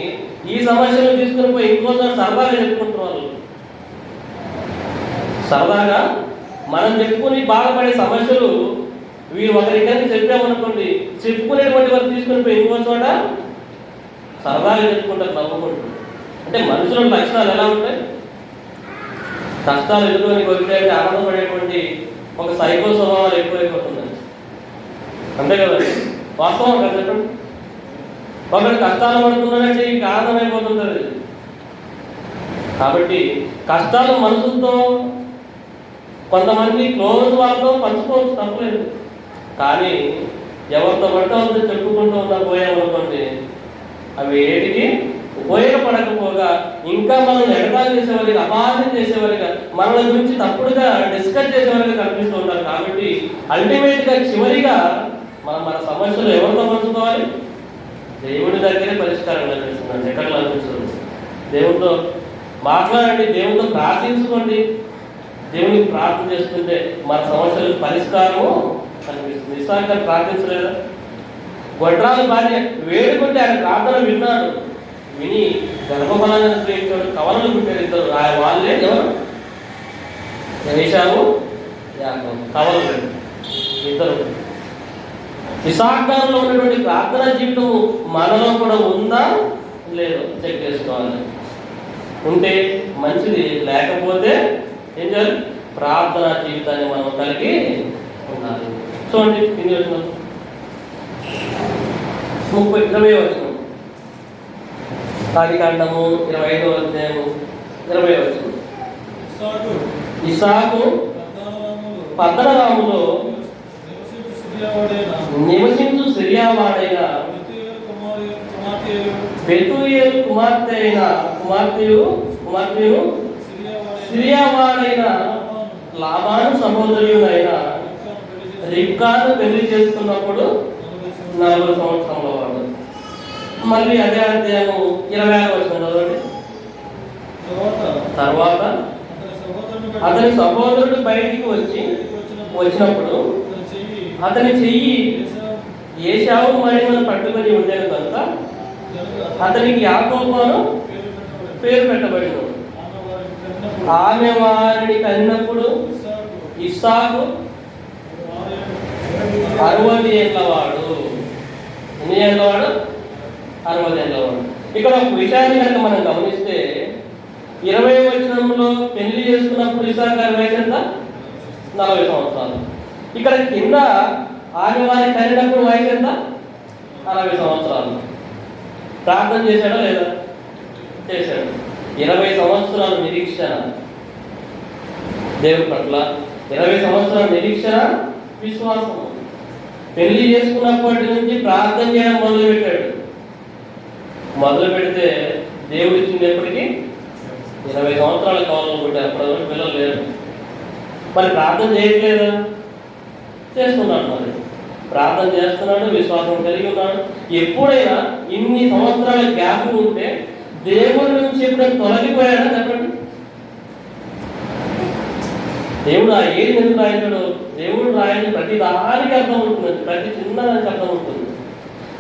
ఈ సమస్యలు తీసుకుని పోయి ఇంకోసారి సరదాగా చెప్పుకుంటారు వాళ్ళు. సరదాగా మనం చెప్పుకుని బాధపడే సమస్యలు వీరు ఒకరికైనా చెప్పామనుకోండి, చెప్పుకునేటువంటి వారు తీసుకుని పోయి ఇంకో చోట సరదాగా చెప్పుకుంటారు, నవ్వుకుంటారు. అంటే మనుషుల లక్షణాలు ఎలా ఉంటాయి? కష్టాలు ఎదుర్కొని వచ్చేది ఆనందపడేటువంటి ఒక సైకో స్వభావాలు ఎక్కువైపోతుంది. అంతే కదండి, వాస్తవం కదా చెప్పండి. ఒకటి కష్టాలు పడుతున్నాడంటే ఇంక ఆనందమైపోతుంటుంది. కాబట్టి కష్టాలు మనసులతో కొంతమంది క్లోజ్ వాళ్ళతో పంచుకోవచ్చు, తప్పలేదు. కానీ ఎవరితో పడితే వాళ్ళతో చెప్పుకుంటూ ఉన్నా పోయామనుకోండి, అవి ఏటికి ఉపయోగపడకపోగా ఇంకా మనం ఎగతాళి చేసేవారిగా, అపార్థం చేసేవారిగా, మన గురించి తప్పుడుగా డిస్కస్ చేసేవారిగా కనిపిస్తూ ఉంటారు. కాబట్టి అల్టిమేట్గా చివరిగా మన సమస్యలు ఎవరితో పంచుకోవాలి? దేవుడి దగ్గరే పరిష్కారం కనిపిస్తుంది, ఎక్కడ కనిపిస్తుంది. దేవుడితో మాట్లాడండి, దేవుడితో ప్రార్థించుకోండి. దేవునికి ప్రార్థన చేస్తుంటే మన సమస్యలకు పరిష్కారము కనిపిస్తుంది. నిస్సాంగా ప్రార్థించలేదా? గొడ్రాలు భార్య వేడుకుంటే ఆయన ప్రార్థన విన్నాడు, విని గర్భఫలాన్ని అనుగ్రహించాడు, కవలలు పుట్టారు ఇద్దరు. వాళ్ళే ఎవరు? ఏశావు, యాకోబు, కవలలు ఇద్దరు. ఇస్సాకు ఉన్నటువంటి ప్రార్థన జీవితం మనలో కూడా ఉందా లేదో చెక్ చేసుకోవాలి. ఉంటే మంచిది, లేకపోతే ఏం చేయాలి? ప్రార్థనా జీవితాన్ని మనం కలిగి ఉండాలి. చూడండి, 20వ వచనం, ఆదికాండము 25వ అధ్యాయము 20వ వచనం. ఇస్సాకు పద్దనరాములో నివసించు సిరియావాడైన బెతూయేలు కుమార్తెయు సిరియావాడైన లాబాను సహోదరుడైన రిబ్కాను పెళ్లి చేసుకున్నప్పుడు 40 సంవత్సరంలో వాడు. మళ్ళీ అదే అధ్యాయము 26వ వచనం చదవండి. తర్వాత అతని సహోదరుడు బయటికి వచ్చినప్పుడు అతని చెయ్యి ఏశావు మహిమను పట్టుకొని ఉండేది కనుక అతనికి యాకోబు అని పేరు పెట్టబడింది. ఆమె వారిని కనినప్పుడు ఇస్సాకు 60 ఏళ్ళవాడు. ఎన్ని ఏళ్ళవాడు? 60 ఏళ్ళవాడు. ఇక్కడ ఒక విషయాన్ని కనుక మనం గమనిస్తే 20వ వచనంలో పెళ్లి చేసుకున్నప్పుడు ఇస్సాకు గారి వయసు ఎంత? 40 సంవత్సరాలు. ఇక్కడ కింద ఆమె వారి కనినప్పుడు వయసు ఎంత? 60 సంవత్సరాలు. ప్రార్థన చేశాడా లేదా? చేశాడు. 20 సంవత్సరాల నిరీక్షణ దేవుడి పట్ల, 20 సంవత్సరాల నిరీక్షణ, విశ్వాసం. పెళ్లి చేసుకున్నప్పటి నుంచి ప్రార్థన చేయడం మొదలుపెట్టాడు. మొదలు పెడితే దేవుడు ఇచ్చింది ఎప్పటికీ 20 సంవత్సరాల కాలంలో పుట్టారు. అప్పటి పిల్లలు లేరు. మరి ప్రార్థన చేయట్లేదా? చేస్తున్నాడు. మరి ప్రార్థన చేస్తున్నాడు, విశ్వాసం కలిగి ఉన్నాడు. ఎప్పుడైనా ఇన్ని సంవత్సరాల గ్యాప్ ఉంటే దేవుడి నుంచి ఎప్పుడైనా తొలగిపోయాడా? చెప్పండి. దేవుడు ఆ ఏది ఎందుకు రాయించాడు? దేవుడు రాయని ప్రతి దానికి అర్థం ఉంటుంది, ప్రతి చిన్నదానికి అర్థం ఉంటుంది.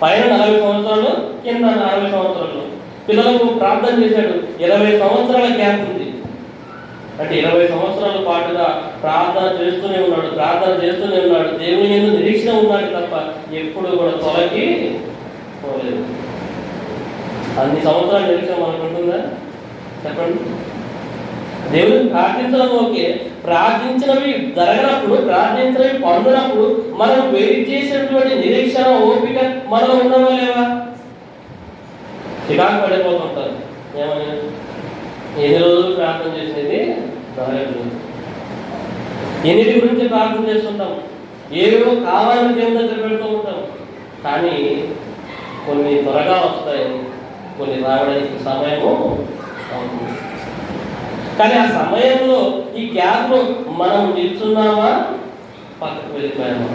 పైన 40 సంవత్సరాలు, కింద 60 సంవత్సరాలు. పిల్లలకు ప్రార్థన చేశాడు. 20 సంవత్సరాల గ్యాప్ ఉంది. అంటే 20 సంవత్సరాల పాటుగా ప్రార్థన చేస్తూనే ఉన్నాడు. దేవుని మీద నిరీక్షణ ఉన్నాడు తప్ప ఎప్పుడు కూడా తొలగి పోలేదు. అన్ని సంవత్సరాల నిరీక్షణ మనకు ఉంటుందా? చెప్పండి. దేవుడిని ప్రార్థించడం ఓకే, ప్రార్థించినవి జరగనప్పుడు, ప్రార్థించినవి పొందినప్పుడు మనం వెయిట్ చేసేటువంటి నిరీక్షణ, ఓపిక మనలో ఉండవా లేవా? చికాకు పడిపోతుంటారు. ఏమని? ఎన్ని రోజులు ప్రార్థన చేసేది జరగదు. ఎన్నిటి గురించి ప్రార్థన చేస్తుంటాం, ఏవేవో కావాలని దేవుని దగ్గర పెడుతూ ఉంటాం. కానీ కొన్ని త్వరగా వస్తాయి, కొన్ని రావడానికి సమయము అవుతుంది. కానీ ఆ సమయంలో, ఈ గ్యాప్లో మనం నిల్చున్నామా, పక్కకు వెళ్ళిపోయామా?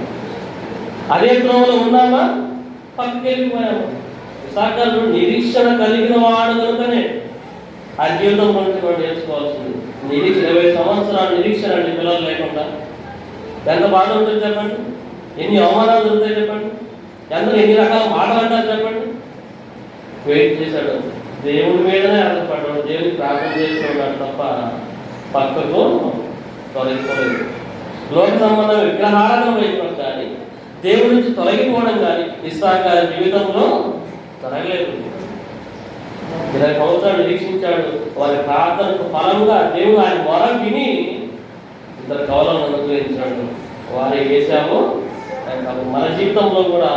అదే త్రోవలో ఉన్నామా, పక్కకు వెళ్ళిపోయామా? ఇస్సాకు నిరీక్షణ కలిగిన వాడు కనుకనే ఆ జీవితం గురించి మనం నేర్చుకోవాల్సింది. 20 సంవత్సరాల నిరీక్షణ అండి. పిల్లలు లేకుండా ఎంత బాధ ఉంటుంది చెప్పండి. ఎన్ని అవమానాలు దొరుకుతాయి చెప్పండి. ఎన్ని రకాల మాటలు అంటారు చెప్పండి. వెయిట్ చేశాడు, దేవుడి మీదనే ఆధారపడ్డాడు, దేవుడికి ప్రార్థన చేస్తున్నాడు తప్ప పక్కకు తొలగిపోలేదు. లోక సంబంధం విగ్రహారాధన వైపు కానీ, దేవుడి నుంచి తొలగిపోవడం కానీ ఇస్సాకు గారి జీవితంలో జరగలేదు. 20 సంవత్సరాలు నిరీక్షించాడు. వారి ప్రార్థనకు ఫలంగా దేవుడు ఆయన మొర విని 2 కవలను అనుగ్రహించాడు. వారి వేశాము. మన జీవితంలో కూడా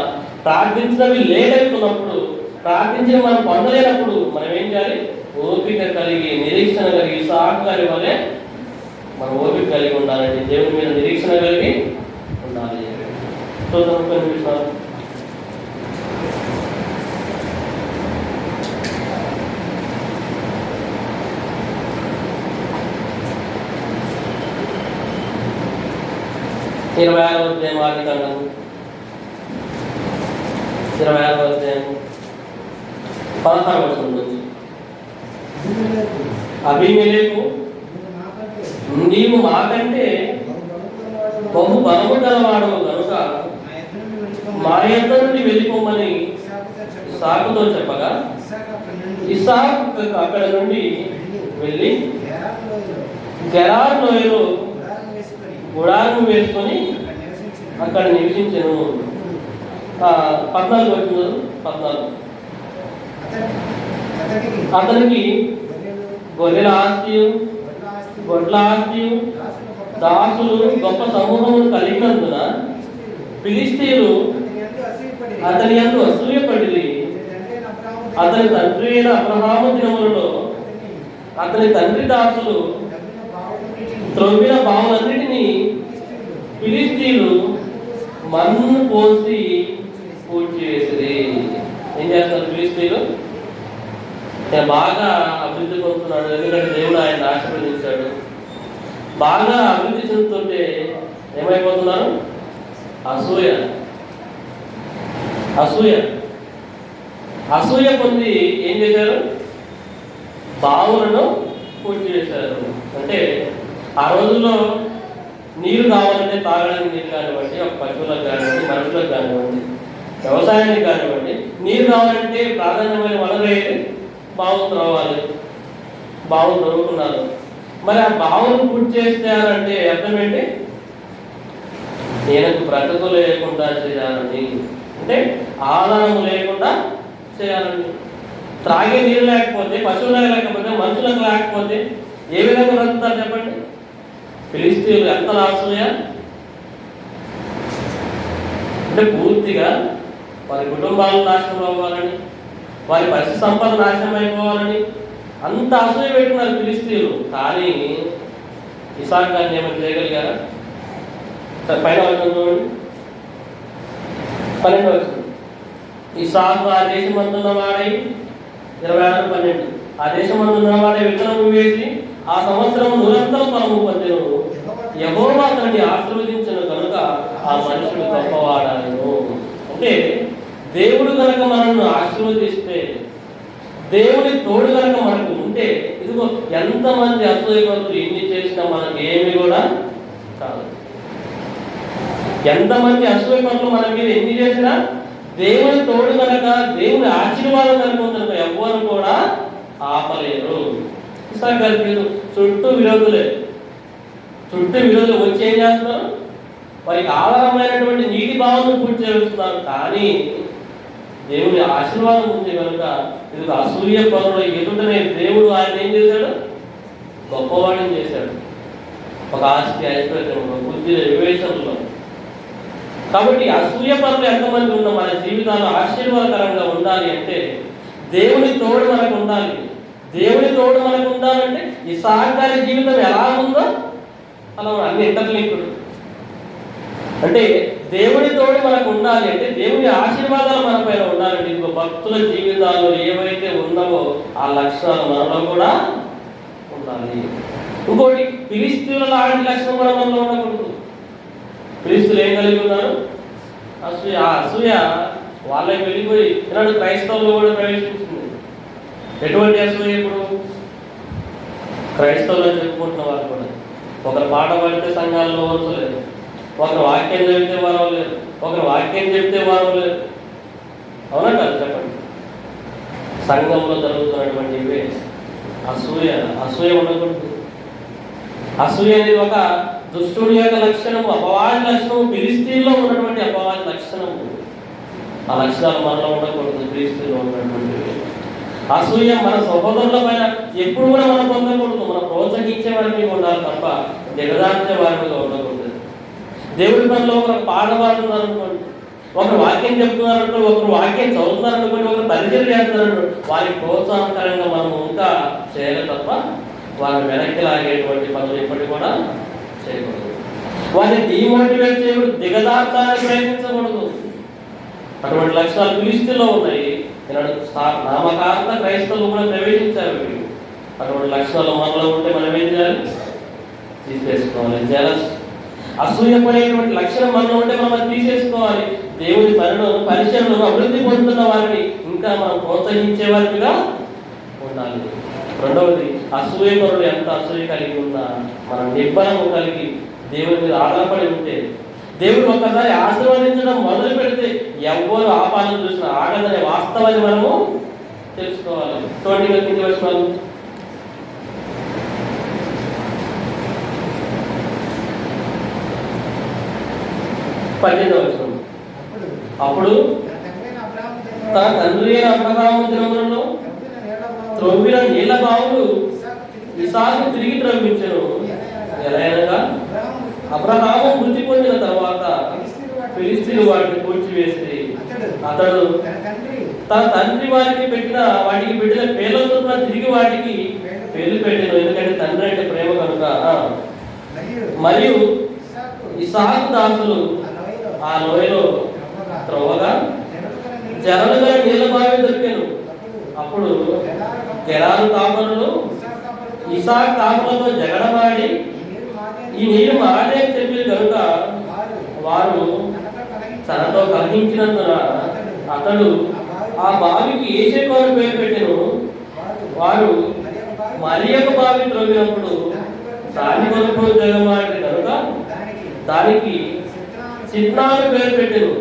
ప్రార్థించినవి లేదనుకున్నప్పుడు, ప్రార్థించిన మనం పొందలేనప్పుడు మనం ఏం చేయాలి? ఓపిక కలిగి, నిరీక్షణ కలిగి, ఇస్సాకు గారి వలె మనం ఓపిక కలిగి ఉండాలండి. దేవుని మీద నిరీక్షణ కలిగి ఉండాలి. చూద్దాం కొన్ని విషయాలు. ఇరవై 26వ అధ్యాయం ఆదికాండము 26వ అధ్యాయం 16వ వచనం నుంచి. అబీమెలెకు, నీవు మాకంటే బహు బలము గలవాడవు కనుక మా యొద్ద నుండి వెళ్ళిపోమని ఇస్సాకుతో చెప్పగా, ఇస్సాకు అక్కడ నుండి వెళ్ళి గెరారు లోయలో గుడారం వేసుకొని అక్కడ నివసించెను. 14 వచ్చిన 14. అతనికి గొర్రెల ఆస్తియు, గొడ్ల ఆస్తియు, దాసులు గొప్ప సమూహమును కలిగినందున ఫిలిష్తీయులు అతని యందు అసూయపడి, అతని తండ్రి అయిన అబ్రహాము దినములలో అతని తండ్రి దాసులు త్రవ్విన బావులన్నిటినీ ఫిలిష్తీయులు మన్ను పోసి పూడ్చి వేసిరి. ఏం చేస్తారు ఫిలిష్తీయులు? బాగా అభివృద్ధి పొందుతున్నాడు, ఎందుకంటే దేవుడు ఆయన ఆశీర్వదించాడు. బాగా అభివృద్ధి చెందుతుంటే ఏమైపోతున్నారు? అసూయ పొంది ఏం చేశారు? బావులను పూడ్చి వేశారు. అంటే ఆ రోజుల్లో నీరు కావాలంటే తాగడానికి నీరు కానివ్వండి, ఒక పశువులకు కానివ్వండి, మనుషులకు కానివ్వండి, వ్యవసాయానికి కానివ్వండి, నీరు కావాలంటే ప్రాధాన్యమైన వనరే బావులు త్రవ్వాలి. బావులు త్రవ్వుకున్నారు. మరి ఆ బావులు పూర్తి చేస్తే అంటే అర్థం ఏంటి? నేను బ్రతుకు లేకుండా చేయాలని, అంటే ఆధారం లేకుండా చేయాలని. త్రాగే నీరు లేకపోతే, పశువులకు లేకపోతే, మనుషులకు లేకపోతే ఏ విధంగా బ్రతుకుతారు చెప్పండి? ఫిలిష్తీయులు ఎంత అసూయ అంటే పూర్తిగా వారి కుటుంబాలను నాశనం అవ్వాలని, వారి పరిస్థితి సంపద నాశనం అయిపోవాలని అంత అసూయ పెట్టుకున్నారు ఫిలిష్తీయులు. కానీ ఇసాకు గారిని ఏమైనా చేయగలిగారా? పైన వచ్చిన చూడండి, 12వ వచనం. ఇసాకు ఆ దేశమందున్న వాడై 26:12 ఆ దేశమందున్న వాడై విత్తనం వేసి ఆ సంవత్సరం నిరంతరం ఫలము పొందెను. యెహోవా అతన్ని ఆశీర్వదించిన కనుక ఆ మనుషుడు గొప్పవాడాను. అంటే దేవుడు కనుక మనల్ని ఆశీర్వదిస్తే, దేవుడి తోడు కనుక మనకు ఉంటే, ఇదిగో ఎంతమంది అసూయపరులు ఎన్ని చేసినా మనకి ఏమి కూడా కాదు. ఎంతమంది అసూయపరులు మన మీద ఎన్ని చేసినా దేవుడి తోడు కనుక, దేవుడి ఆశీర్వాదం కనుక కనుక ఎవ్వరు కూడా ఆపలేరు. ఇసాకు గారి పేరు చుట్టూ విరోధులు వచ్చి ఏం చేస్తున్నారు? వారికి ఆధారమైనటువంటి నీటి భావాలను పూర్తి చేస్తున్నారు. కానీ దేవుని ఆశీర్వాదం ఉంది కనుక ఇది అసూయ పరుల ఎదుటనే దేవుడు ఆయన ఏం చేశాడు? గొప్పవాడిని చేశాడు. ఒక ఆస్తి ఐశ్వర్యంలో, బుద్ధి వివేచనలో. కాబట్టి అసూయ పరులు ఎంతమంది ఉన్న మన జీవితాలు ఆశీర్వాదకరంగా ఉండాలి అంటే దేవుని తోడు మనకు ఉండాలి. దేవుని తోడు మనకు ఉండాలంటే ఇసాకు గారి జీవితం ఎలా ఉందో అలా అన్ని ఇంటర్లింకుడు. అంటే దేవుని తోడు మనకు ఉండాలి అంటే దేవుని ఆశీర్వాదాలు మన పైన ఉండాలండి. ఇంకో భక్తుల జీవితాలు ఏవైతే ఉన్నావో ఆ లక్షణాలు మనలో కూడా ఉండాలి. ఇంకోటి ఫిలిష్తీయుల లాంటి లక్షణం కూడా మనలో ఉండకూడదు. ఫిలిష్తీయులు ఏం కలిగి ఉన్నారు? అసూయ. ఆ అసూయ వాళ్ళకి వెళ్ళిపోయి ఈనాడు క్రైస్తవులు కూడా ప్రవేశించింది. ఎటువంటి అసూయ? ఇప్పుడు క్రైస్తవులు చెప్పుకుంటున్న వారు కూడా ఒకరు పాట పాడితే సంఘాల్లో వరచలేదు, ఒకరు వాక్యం చెబితే వారు లేరు, ఒకరు వాక్యం చెబితే వారు లేరు. అవునా కాదు చెప్పండి? సంఘంలో జరుగుతున్నటువంటి ఇవే అసూయ. అసూయ ఉండకూడదు. అసూయ అనేది ఒక దుష్టుడి యొక్క లక్షణము, అపవాది లక్షణము, ఫిలిష్తీయుల్లో ఉన్నటువంటి అపవాది లక్షణము. ఆ లక్షణాలు మనలో ఉండకూడదు. ఫిలిష్తీయుల్లో ఉన్నటువంటి అసూయ మన సహోదరుల పైన ఎప్పుడు కూడా మనం పొందకూడదు. మనం ప్రోత్సహించే వారి మీద ఉండాలి తప్ప దిగజార్చే వారి మీద ఉండకూడదు. దేవుడి పనిలో ఒకరు పాట పాడుతున్నారనుకోండి, ఒకరు వాక్యం చెప్తున్నారనుకోండి, ఒకరు వాక్యం చదువుతున్నారనుకోండి, ఒకరు పరిచయం చేస్తున్నారనుకోండి, వారికి ప్రోత్సాహకరంగా మనం ఇంకా చేయాలి తప్ప వారిని వెనక్కి లాగేటువంటి పనులు ఎప్పటికీ కూడా చేయకూడదు. వారిని డిమోటివేట్ చేయకూడదు, దిగజార్చాలని ప్రయత్నించకూడదు. అటువంటి లక్షణాలు ఫిలిష్తీయుల్లో ఉన్నాయి. నామకార్థ క్రైస్తవులు కూడా ప్రవేశించారు. అటువంటి లక్షణాలు మనలో ఉంటే మనం ఏం చేయాలి? తీసేసుకోవాలి. జలస్, అసూయపడేటువంటి లక్షణం మనలో ఉంటే మనం అది తీసేసుకోవాలి. దేవుని పరిచయంలో అభివృద్ధి పొందుతున్న వారిని ఇంకా మనం ప్రోత్సహించే వారిగా ఉండాలి. రెండవది, అసూయపరుడు ఎంత అసూయ కలిగి ఉన్నా మనం నిబ్బరము కలిగి దేవుని మీద ఆధారపడి ఉంటే, దేవుడు ఒక్కసారి ఆశీర్వదించడం మొదలు పెడితే ఎవ్వరు ఆపాలని చూసినా ఆగదనే వాస్తవాన్ని మనము తెలుసుకోవాలి. చూడండి కింది వచనాలు. అప్పుడు తన తండ్రి అయిన అబ్రహాము దినములలో త్రవ్విన నీళ్ల బావులు ఇసాకు తిరిగి త్రవ్వించెను. ఎలా అనగా అబ్రహాము మృతి పొందిన తర్వాత ఫిలిష్తీయులు వాటిని కూల్చివేసి అతడు తన తండ్రి వాటికి పెట్టిన పేర్ల చొప్పున తిరిగి వాటికి పేర్లు పెట్టాను. ఎందుకంటే తండ్రి అంటే ప్రేమ కనుక. మరియు ఇసాకు దాసులు ఆ లోయలో త్రవ్వగా జరలుగా నీళ్ళ బావి దొరికాను. అప్పుడు గెరారు కాపరులు ఇసాకు కాపరులతో జగడమాడి ఈ నీరు మాడే చెప్పి కనుక వారు తనతో కలిగించినందున అతడు ఆ బావికి ఏసేపు అని పేరు పెట్టెను. వారు మరి ఒక బావి త్రవ్వినప్పుడు దాని కొరకు జగమాడి కనుక దానికి చిత్నాలు పేరు పెట్టెను.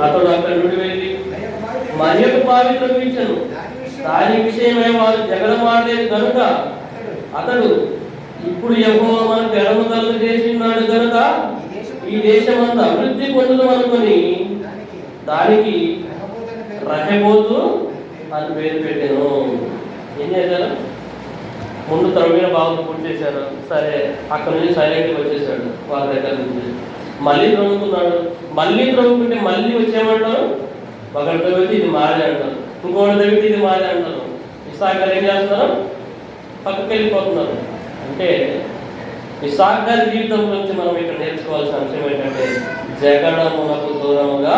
అతడు అక్కడి నుండి వెళ్ళి మరియకు బావి త్రవ్వించెను. దాని విషయమై వారు జగడమాడలేదు కనుక అతడు ఇప్పుడు యెహోవా మనకు ఎడమ కలుగు చేసి ఉన్నాడు కనుక ఈ దేశమంతా అభివృద్ధి పొందుదాం అనుకొని దానికి రహబోతు అని పేరు పెట్టాను. ఏం చేశారు? ముందు త్రవ్విన బావులు పూర్తి చేశారు. సరే, అక్కడ నుంచి సైలెంట్గా వచ్చేసాడు వాళ్ళ దగ్గర నుంచి. మళ్ళీ త్రవ్వుకున్నాడు. మళ్ళీ త్రవ్వుకుంటే మళ్ళీ వచ్చేయమంటారు. ఒకటి తవ్వితే ఇది మారి అంటారు, ఇంకోటి తవ్వితే ఇది మారి అంటారు. ఇస్సాకు ఏం చేస్తున్నారు? పక్కకి వెళ్ళిపోతున్నారు. అంటే ఇస్సాకు గారి జీవితం గురించి మనం ఇక్కడ నేర్చుకోవాల్సిన అంశం ఏంటంటే జగడమునకు దూరంగా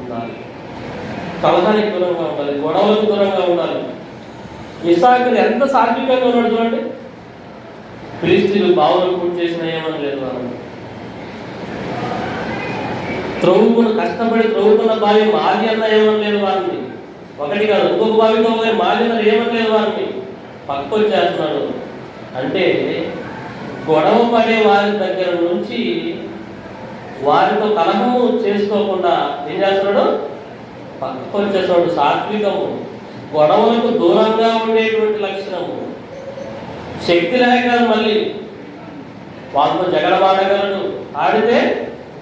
ఉండాలి, కలహానికి దూరంగా ఉండాలి, గొడవలకు దూరంగా ఉండాలి. ఇస్సాకు ఎంత సాత్వికంగా ఉన్నాడు చూడండి. ఫిలిష్తీయులు బావులు పూర్తి చేసిన ఏమని లేదు వాళ్ళు. కష్టపడి త్రవ్వుకున్న బావి మాది అన్న ఏమని లేదు వారిని. ఒకటి కాదు, ఇంకొక బావితో మాది అన్న ఏమని లేదు వారిని. పక్కకు వచ్చేస్తున్నాడు. అంటే గొడవ పడే వారి దగ్గర నుంచి వారితో కలహము చేసుకోకుండా ఏం చేస్తున్నాడు? పక్కకు వచ్చేస్తున్నాడు. సాత్వికము, గొడవలకు దూరంగా ఉండేటువంటి లక్షణము. శక్తి లేక మళ్ళీ వాళ్ళతో జగడమాడగలడు, ఆడితే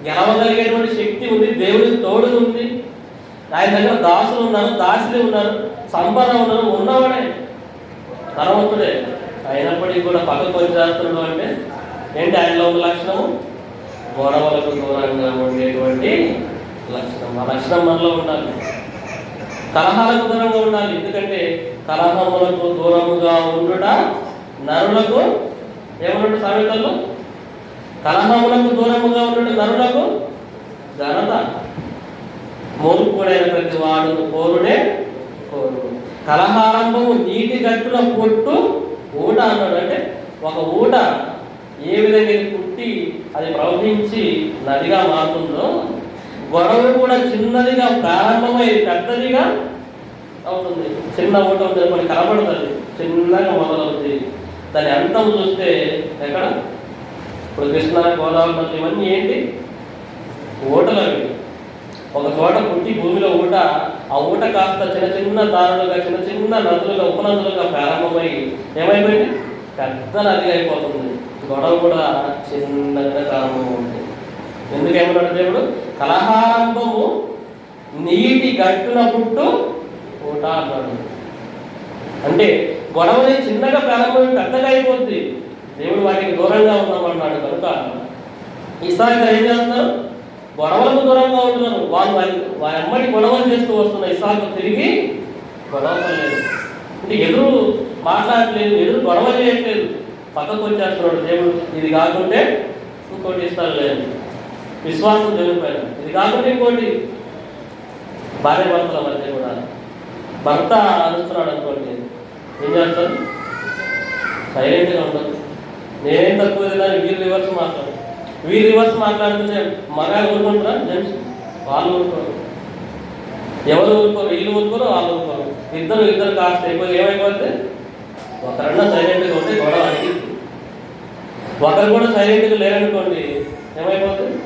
గెలవగలిగేటువంటి శక్తి ఉంది, దేవుడికి తోడు ఉంది. ఆయన దగ్గర దాసులు ఉన్నారు, దాసులు ఉన్నారు, సంపద ఉన్నారు, ఉన్నవాడే ధనవంతుడే. అయినప్పటికీ కూడా పక్కకు వచ్చేస్తున్నాడు. అంటే ఏంటి ఆయనలో ఉన్న లక్షణము? గొడవలకు దూరంగా ఉండేటువంటి లక్షణం. ఆ లక్షణం మనలో ఉండాలి. కలహాలకు దూరంగా ఉండాలి. ఎందుకంటే కలహములకు దూరముగా ఉండుట నరులకు ఏమన్నట్టు సామెతల్లో? కలహములకు దూరముగా ఉండుట నరులకు ఘనత. మూర్ఖుడైన ప్రతి వాడు కోరుడే కోరు. కలహారంభము నీటి గట్టున పొట్టు ఊట అన్నాడు. అంటే ఒక ఊట ఏ విధంగా పుట్టి అది ప్రవహించి నదిగా మారుతుందో, గొడవ కూడా చిన్నదిగా ప్రారంభమై పెద్దదిగా అవుతుంది. చిన్న ఊట ఉంటుంది, మనకి కనబడుతుంది, చిన్నగా మొదలవుతుంది. దాని అంతం చూస్తే ఎక్కడ? ఇప్పుడు కృష్ణా, గోదావరి ఇవన్నీ ఏంటి? ఊటలు అవి. ఒక చోట పుట్టి భూమిలో ఊట, ఆ ఊట కాస్త చిన్న చిన్న దారులుగా, చిన్న చిన్న నదులుగా, ఉపనదులుగా ప్రారంభమై ఏమైపోయింది? పెద్ద నదిగా అయిపోతుంది. గొడవ కూడా చిన్నగా ప్రారంభమవుతుంది. ఎందుకేమన్నాడు దేవుడు? కలహారంభము నీటి గట్టున పుట్టు ఊట అన్నాడు. అంటే గొడవని చిన్నగా ప్రారంభమై పెద్దగా అయిపోద్ది. దేవుడు వాటికి దూరంగా ఉన్నామన్నాడు. కనుక ఇస్సాకు ఏం చేస్తున్నారు? గొడవలకు దూరంగా ఉంటున్నారు. వారి అమ్మడి గొడవలు చేస్తూ వస్తున్నారు. ఇస్సాకు తిరిగి గొడవలేదు, అంటే ఎదురు మాట్లాడట్లేదు, ఎదురు గొడవ చేయట్లేదు, పక్కకు వచ్చేస్తున్నాడు. దేవుడు ఇది కాకుంటే ఇంకోటి ఇస్తారు లేదు. విశ్వాసం దేవుని పైన. ఇది కాకుంటే ఇంకోటి. భార్య భర్తల మధ్య కూడా భర్త అరుస్తున్నాడు అనుకోండి, ఏం చేస్తారు? సైలెంట్గా ఉండదు. నేనేం తక్కువ దాన్ని వీళ్ళు రివర్స్ మాట్లాడుతుంటే మగాళ్ళు ఊరుకుంటారా? జెంట్స్ వాళ్ళు ఊరుకోరు. ఎవరు ఊరుకోరు? వీళ్ళు ఊరుకోరు, వాళ్ళు ఊరుకోరు. ఇద్దరు కాస్త అయిపోయి ఏమైపోతే ఒకరన్నా సైలెంట్గా ఉంటే గొడవ అడిగింది. ఒకరు కూడా సైలెంట్గా లేరనుకోండి ఏమైపోతుంది?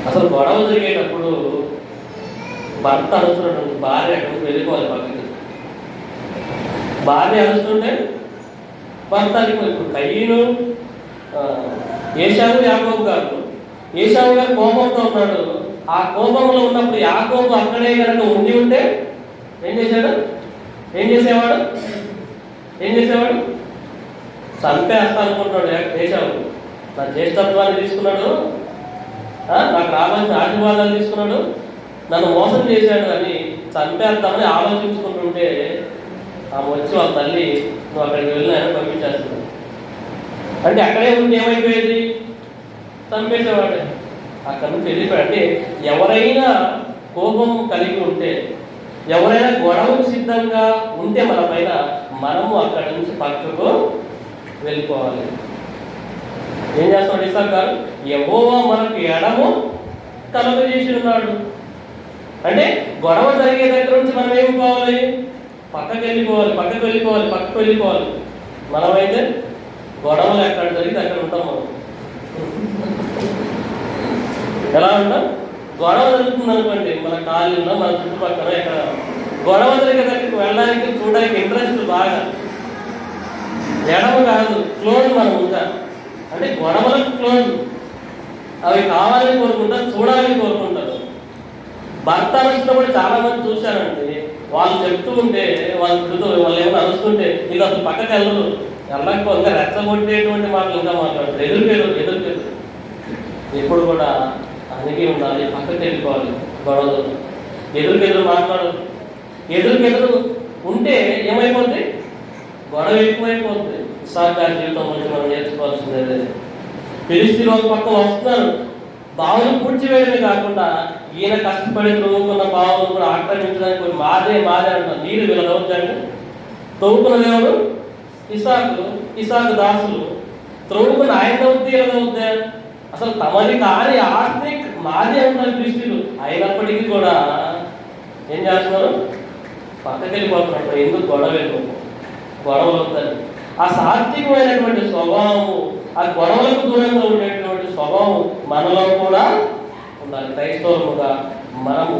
అసలు గొడవ జరిగేటప్పుడు భర్త అరుస్తున్నాడు, భార్య అక్కడికి వెళ్ళిపోవాలి పక్కకి. భార్య అరుస్తుంటే భర్త అడిగిపోయి. ఇప్పుడు కయ్యను, ఏశావు, యాకోబు గారు. ఏశావు గారు కోపంతో ఉన్నాడు. ఆ కోపంలో ఉన్నప్పుడు యాకోబు అక్కడే కనుక ఉంటే ఏం చేసేవాడు? చంపేస్తా అనుకుంటున్నాడు ఏశావు. నా జ్యేష్ఠత్వాన్ని తీసుకున్నాడు, నాకు రావాల్సిన ఆశీర్వాదాలు తీసుకున్నాడు, నన్ను మోసం చేశాడు అని చంపేస్తామని ఆలోచించుకుంటుంటే ఆమె వచ్చి వాళ్ళ తల్లి నువ్వు అక్కడికి వెళ్ళిన ఆయన పంపించేస్తున్నాడు. అంటే అక్కడే ఉంటే ఏమైపోయేది? చంపేసేవాడే. అక్కడి నుంచి వెళ్ళిపోయాడు. అంటే ఎవరైనా కోపం కలిగి ఉంటే, ఎవరైనా గొడవకు సిద్ధంగా ఉంటే మన పైన, మనము అక్కడి నుంచి పక్కకు వెళ్ళిపోవాలి. ఏం చేస్తాడు ఇస్సాకు గారు? యెహోవా మనకు ఎడము కలుగజేసి ఉన్నాడు. అంటే గొడవ జరిగే దగ్గర నుంచి మనం ఏమి పోవాలి? పక్కకు వెళ్ళిపోవాలి. మనమైతే గొడవలు ఎక్కడ జరిగితే అక్కడ ఉంటాం మనం. ఎలా ఉంటాం? గొడవ జరుగుతుంది అనుకోండి మన కాలనీలో, మన చుట్టుపక్కల ఎక్కడ గొడవ జరిగే దగ్గరికి వెళ్ళడానికి చూడడానికి ఇంట్రెస్ట్ బాగా. ఎడమ కాదు, క్లోజ్ మనం ఇంకా. అంటే గొడవలకు క్లోజ్. అవి కావాలని కోరుకుంటారు, చూడాలని కోరుకుంటారు. భర్త అరుస్తున్నప్పుడు చాలా మంది చూశానండి. వాళ్ళు చెప్తూ ఉంటే వాళ్ళు తిడుతూ వాళ్ళు ఏమైనా అరుస్తుంటే వీళ్ళు అసలు పక్కకి వెళ్ళరు. వెళ్ళకపోతే రెచ్చగొట్టేటువంటి మాటలు ఇంకా మాట్లాడతారు. ఎదురుకెళ్ళు ఎప్పుడు కూడా అణిగి ఉండాలి, పక్కకి వెళ్ళిపోవాలి. గొడవలు ఎదురుకెదురు మాట్లాడదు. ఎదురుకెదురు ఉంటే ఏమైపోద్ది? గొడవ ఎక్కువైపోతుంది. ఇస్సాకు జీవితం నుంచి మనం నేర్చుకోవాల్సిందే. ఫిలిష్తీయులు ఒక పక్క వస్తున్నారు, బావులు పూడ్చివేయడమే కాకుండా ఈయన కష్టపడి త్రవ్వుకున్న బావులు కూడా ఆక్రమించడానికి మాదే అంటారు. నీరు వీళ్ళదవుద్దండి. తవ్వుకున్నది ఎవరు? ఇస్సాకు దాసులు. త్రవ్వుకున్న ఆయన అవుద్ది, వీళ్ళదవుద్దా? అసలు తమది కాని ఆస్తి మాదే అంటారు ఫిలిష్తీయులు. అయినప్పటికీ కూడా ఏం చేస్తున్నారు? పక్కకి వెళ్ళిపోతున్నప్పుడు. ఎందుకు? గొడవలు అవుతాయి. ఆ సాత్వికమైనటువంటి స్వభావము, ఆ గొడవలకు దూరంగా ఉండేటువంటి స్వభావం మనలో కూడా ఉండాలి. క్రైస్తవులుగా మనము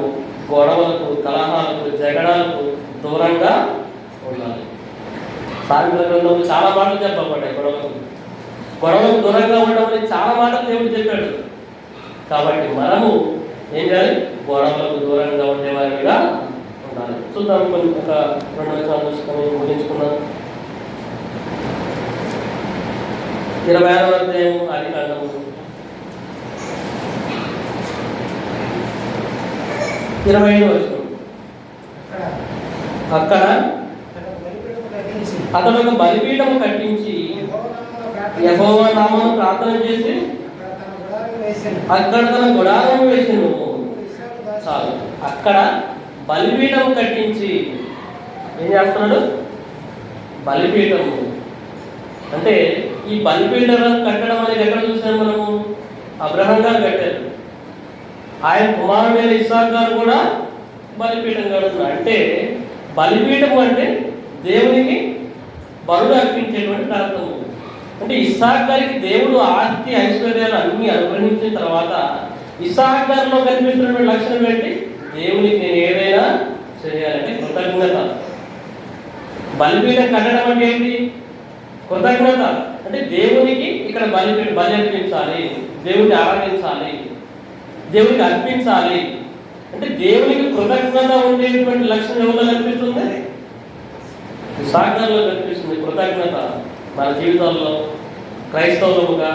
గొడవలకు, కలహాలకు, జగడాలకు దూరంగా ఉండాలి. సామెతల గ్రంథంలో చాలా మాటలు చెప్పబడ్డాయి. గొడవలకు దూరంగా ఉండమని చాలా మాటలు దేవుడు చెప్పాడు. కాబట్టి మనము ఏం చేయాలి? గొడవలకు దూరంగా ఉండేవారిగా ఉండాలి. చూద్దాం, కొన్ని ఒక 2 నిమిషాలు చూసుకొని ముగించుకున్నాం. 26వ అధ్యాయం ఆదికాండము 25వ వచనం. అక్కడ అతడు ఒక బలిపీఠము కట్టించి యెహోవా నామమున ప్రార్థన చేసి అక్కడ తన గుడారము వేసెను. చాలు. అక్కడ బలిపీఠము కట్టించి ఏం చేస్తున్నాడు? బలిపీఠము అంటే ఈ బలిపీఠం కట్టడం అనేది ఎక్కడ చూసాం మనము? అబ్రహాం గారు కట్టారు. ఆయన కుమారుడైన ఇస్సాకు గారు కూడా బలిపీఠం కడుతున్నారు. అంటే బలిపీఠం అంటే దేవునికి బలులు అర్పించేటువంటి ప్రాంతము. అంటే ఇస్సాకు గారికి దేవుడు ఆస్తి ఐశ్వర్యాలు అన్నీ అనుగ్రహించిన తర్వాత ఇస్సాకు గారిలో కనిపిస్తున్నటువంటి లక్షణం ఏంటి? దేవునికి నేను ఏదైనా చేయాలంటే కృతజ్ఞత. బలిపీఠం కట్టడం అంటే ఏంటి? కృతజ్ఞత. అంటే దేవునికి ఇక్కడ బలి అర్పించాలి, దేవుడిని ఆరాధించాలి, దేవుడికి అర్పించాలి. అంటే దేవునికి కృతజ్ఞత ఉండేటువంటి లక్షణం ఎవరిలో కనిపిస్తుంది? సాగర్లో కనిపిస్తుంది కృతజ్ఞత. మన జీవితాల్లో క్రైస్తవులుగా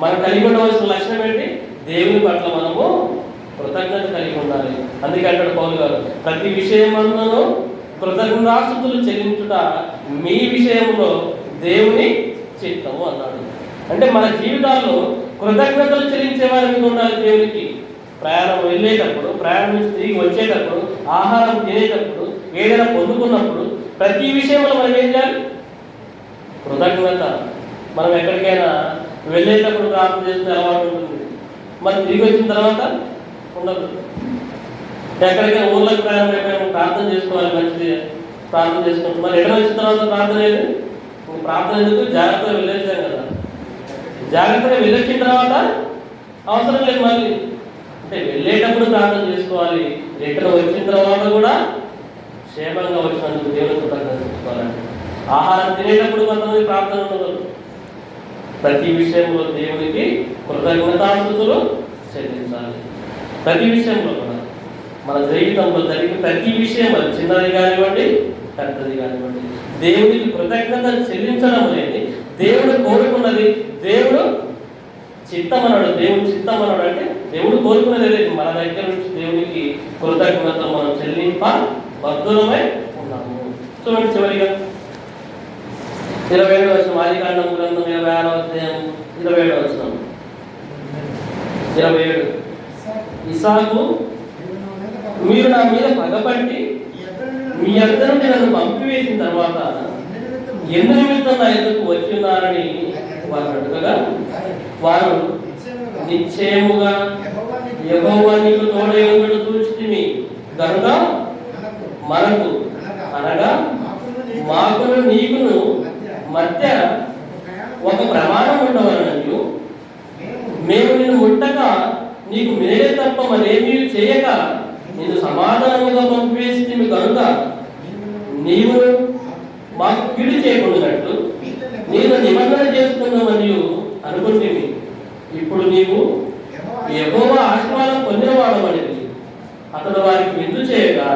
మనం కలిగి ఉండవలసిన లక్షణం ఏంటి? దేవుని పట్ల మనము కృతజ్ఞత కలిగి ఉండాలి. అందుకే అంటాడు పౌలు గారు, ప్రతి విషయములను కృతజ్ఞతాస్తుతులు చెల్లించుట మీ విషయంలో దేవుని చిత్తము అన్నాడు. అంటే మన జీవితాల్లో కృతజ్ఞతలు చెల్లించే వారికి ఉండాలి దేవునికి. ప్రయాణం వెళ్ళేటప్పుడు, ప్రయాణం నుంచి తిరిగి వచ్చేటప్పుడు, ఆహారం తినేటప్పుడు, ఏదైనా పొందుకున్నప్పుడు ప్రతి విషయంలో మనం ఏం చేయాలి? కృతజ్ఞత. మనం ఎక్కడికైనా వెళ్ళేటప్పుడు ప్రార్థన చేసిన అలవాటు ఉంటుంది, మరి తిరిగి వచ్చిన తర్వాత ఉండదు. ఎక్కడికైనా ఊళ్ళకి ప్రయాణం అయిపోయినా ప్రార్థన చేసుకోవాలి, మంచిది ప్రార్థన చేసుకుంటాం. మరి ఎక్కడ వచ్చిన తర్వాత ప్రార్థన ఏది? ప్రార్థన ఎందుకు? జాగ్రత్తగా వెళ్ళేసాం కదా. జాగ్రత్తగా వెళ్ళొచ్చిన తర్వాత అవసరం లేదు మళ్ళీ. అంటే వెళ్ళేటప్పుడు ప్రార్థన చేసుకోవాలి, రిటర్న్ వచ్చిన తర్వాత కూడా క్షేమంగా వచ్చినందుకు దేవుని కృతజ్ఞత చేసుకోవాలండి. ఆహారం తినేటప్పుడు కొంతమంది ప్రార్థన ఉండదు. ప్రతి విషయంలో దేవునికి కృతజ్ఞతాస్తుతులు చెల్లించాలి. ప్రతి విషయంలో కూడా మన జీవితంలో జరిగే ప్రతి విషయం, అది చిన్నది కానివ్వండి, పెద్దది కానివ్వండి, దేవునికి కృతజ్ఞత చెల్లించడం అనేది దేవుడు కోరుకున్నది. దేవుడు చిత్తమన్నాడు. దేవుడు చిత్తమన్నాడు అంటే దేవుడు కోరుకున్నది మన దగ్గర నుంచి దేవునికి కృతజ్ఞత మనం చెల్లింప బద్ధులమై ఉన్నాము. చూడండి చివరిగా 27వ వచనం, ఆదికాండం గ్రంథం 26వ అధ్యాయం 27వ వచనం. 27 ఇస్సాకు, మీరు నా మీద పగపట్టి మీ అందరూ నన్ను పంపివేసిన తర్వాత ఎందు నిమిత్తం నా ఎదుకు వచ్చి ఉన్నారని వారు అడుగగా, వారు నిశ్చయముగా యెహోవా నీకు తోడై ఉండడు చూచితిమి కనుక మనకు అనగా మాకును నీకును మధ్య ఒక ప్రమాణం ఉండవలనని మేము నిన్ను ముట్టక నీకు మేలే తప్ప మరేమీ చేయక నేను సమాధానముగా పంపివేసి కనుక నీవు మాకు కీడు చేయకూడనట్టు నేను నిబంధన చేసుకున్నామని అనుకుంటుంది. ఇప్పుడు నీవు యెహోవా ఆశీర్వాదం పొందిన వాడమనేది. అతడు వారికి విందు చేయగా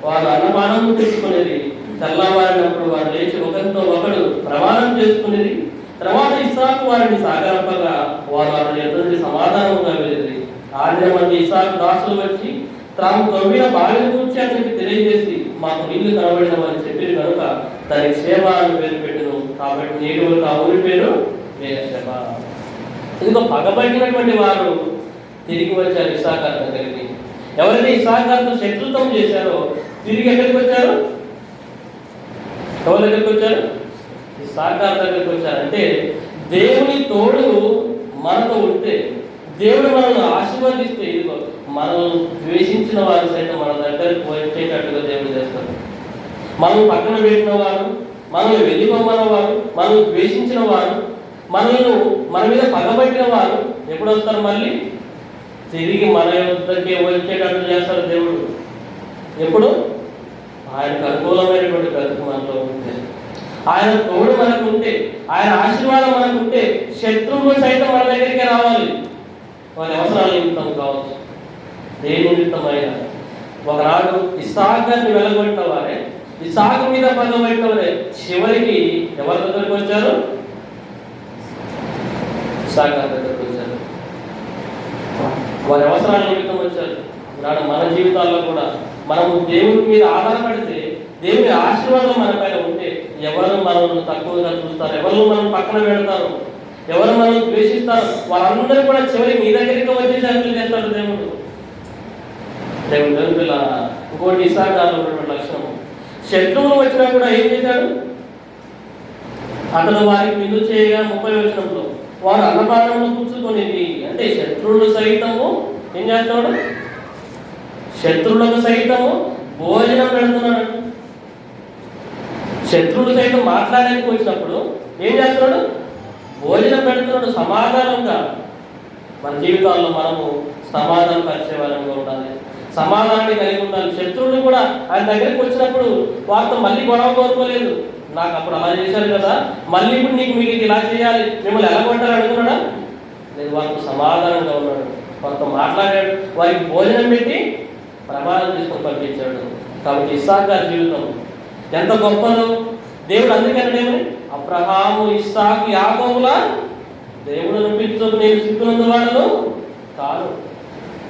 వారు అన్నపానము తెచ్చుకునేది. తెల్లవారినప్పుడు వారు లేచి ఒకరితో ఒకడు ప్రమాణం చేసుకునేది. తర్వాత ఇస్సాకు వారిని సాగరంపగా వారు అతని ఎదుటి సమాధానంగా వెళ్ళేది. ఆదిన మంది ఇస్సాకు దాసులు వచ్చి తాము తవ్విన బావిని గురించి అతనికి తెలియజేసి మాకు నీళ్లు కనబడినవని చెప్పి కనుక దానికి సేవ అని పేరు పెట్టిను. కాబట్టి నేటి వరకు ఆ ఊరి పేరు బేర్షెబ. ఇదిగో పగబట్టినటువంటి వారు తిరిగి వచ్చారు ఇస్సాకారు దగ్గరికి. ఎవరైతే ఇస్సాకారుతో శత్రుత్వం చేశారో తిరిగి ఎక్కడికి వచ్చారు? ఎవరి దగ్గరికి వచ్చారు? ఇస్సాకారు దగ్గరికి వచ్చారు. అంటే దేవుని తోడు మనతో ఉంటే, దేవుడు మనల్ని ఆశీర్వదిస్తే, ఇదిగో మనల్ని ద్వేషించిన వారు సైతం మన దగ్గరికి వచ్చేటట్టుగా దేవుడు చేస్తారు. మనం పక్కన పెట్టిన వారు, మనల్ని వెళ్ళిపోమన్న వారు, మనల్ని ద్వేషించిన వారు, మనల్ని మన మీద పగబట్టిన వారు ఎప్పుడు వస్తారు? మళ్ళీ తిరిగి మన యొద్దకే వచ్చేటట్టు చేస్తారు దేవుడు. ఎప్పుడు? ఆయనకు అనుకూలమైనటువంటి బ్రతుకు మనలో ఉంటే, ఆయన తోడు మనకు ఉంటే, ఆయన ఆశీర్వాదం మనకు ఉంటే శత్రువులు సైతం మన దగ్గరికి రావాలి. వారి అవసరాల నిమిత్తం కావచ్చు, దేని నిమిత్తమైన. ఒకనాడు ఇస్సాకుని వెళ్ళగొట్టిన వారే, ఇస్సాకు మీద పగబట్టిన వారే చివరికి ఎవరి దగ్గరికి వచ్చారు? ఇస్సాకు దగ్గరికి వచ్చారు. వారి అవసరాల నిమిత్తం వచ్చారు. నాడు మన జీవితాల్లో కూడా మనము దేవుని మీద ఆధారపడితే, దేవుని ఆశీర్వాదం మన పైన ఉంటే ఎవరు మనల్ని తక్కువగా చూస్తారు, ఎవరు మనం పక్కన పెడతారు, ఎవరు మనల్ని ద్వేషిస్తారు, వారందరూ కూడా చివరికి మీ దగ్గరికి వచ్చేసరికి చేస్తాడు దేవుడు. దేవుడు ఇలా ఇంకోటి ఇస్సాకారులో ఉన్నటువంటి లక్షణం, శత్రువులు వచ్చినా కూడా ఏం చేశాడు? అతను వారికి విందు చేయగా 30వ వచనంలో వారు అన్నపానంలో పుచ్చుకొనేది. అంటే శత్రువులు సైతము ఏం చేస్తున్నాడు? శత్రువులకు సైతము భోజనం పెడుతున్నాడు. శత్రువులు సైతం మాట్లాడడానికి వచ్చినప్పుడు ఏం చేస్తున్నాడు? భోజనం పెడుతున్నాడు. సమాధానంగా మన జీవితాల్లో మనము సమాధానం పరిచే వారంగా ఉండాలి, సమాధానాన్ని కలిగి ఉండాలి. శత్రువులు కూడా ఆయన దగ్గరికి వచ్చినప్పుడు వారితో మళ్ళీ గొడవ కోరుకోలేదు. నాకు అప్పుడు అలా చేశారు కదా, మళ్ళీ ఇప్పుడు మీకు ఇలా చేయాలి, మిమ్మల్ని ఎలా కొట్టారు అనుకున్నాడా? లేదు, వారితో సమాధానంగా ఉన్నాడు, వారితో మాట్లాడాడు, వారికి భోజనం పెట్టి ప్రమాణం తీసుకొని పంపించాడు. కాబట్టి ఇస్సాకు గారి జీవితం ఎంత గొప్పదో దేవుడు అందుకనేమని అబ్రహాము, ఇస్సాకు, యాకోబుల దేవుడు అనిపించదు నేను సిగ్గునందువాడను కాదు.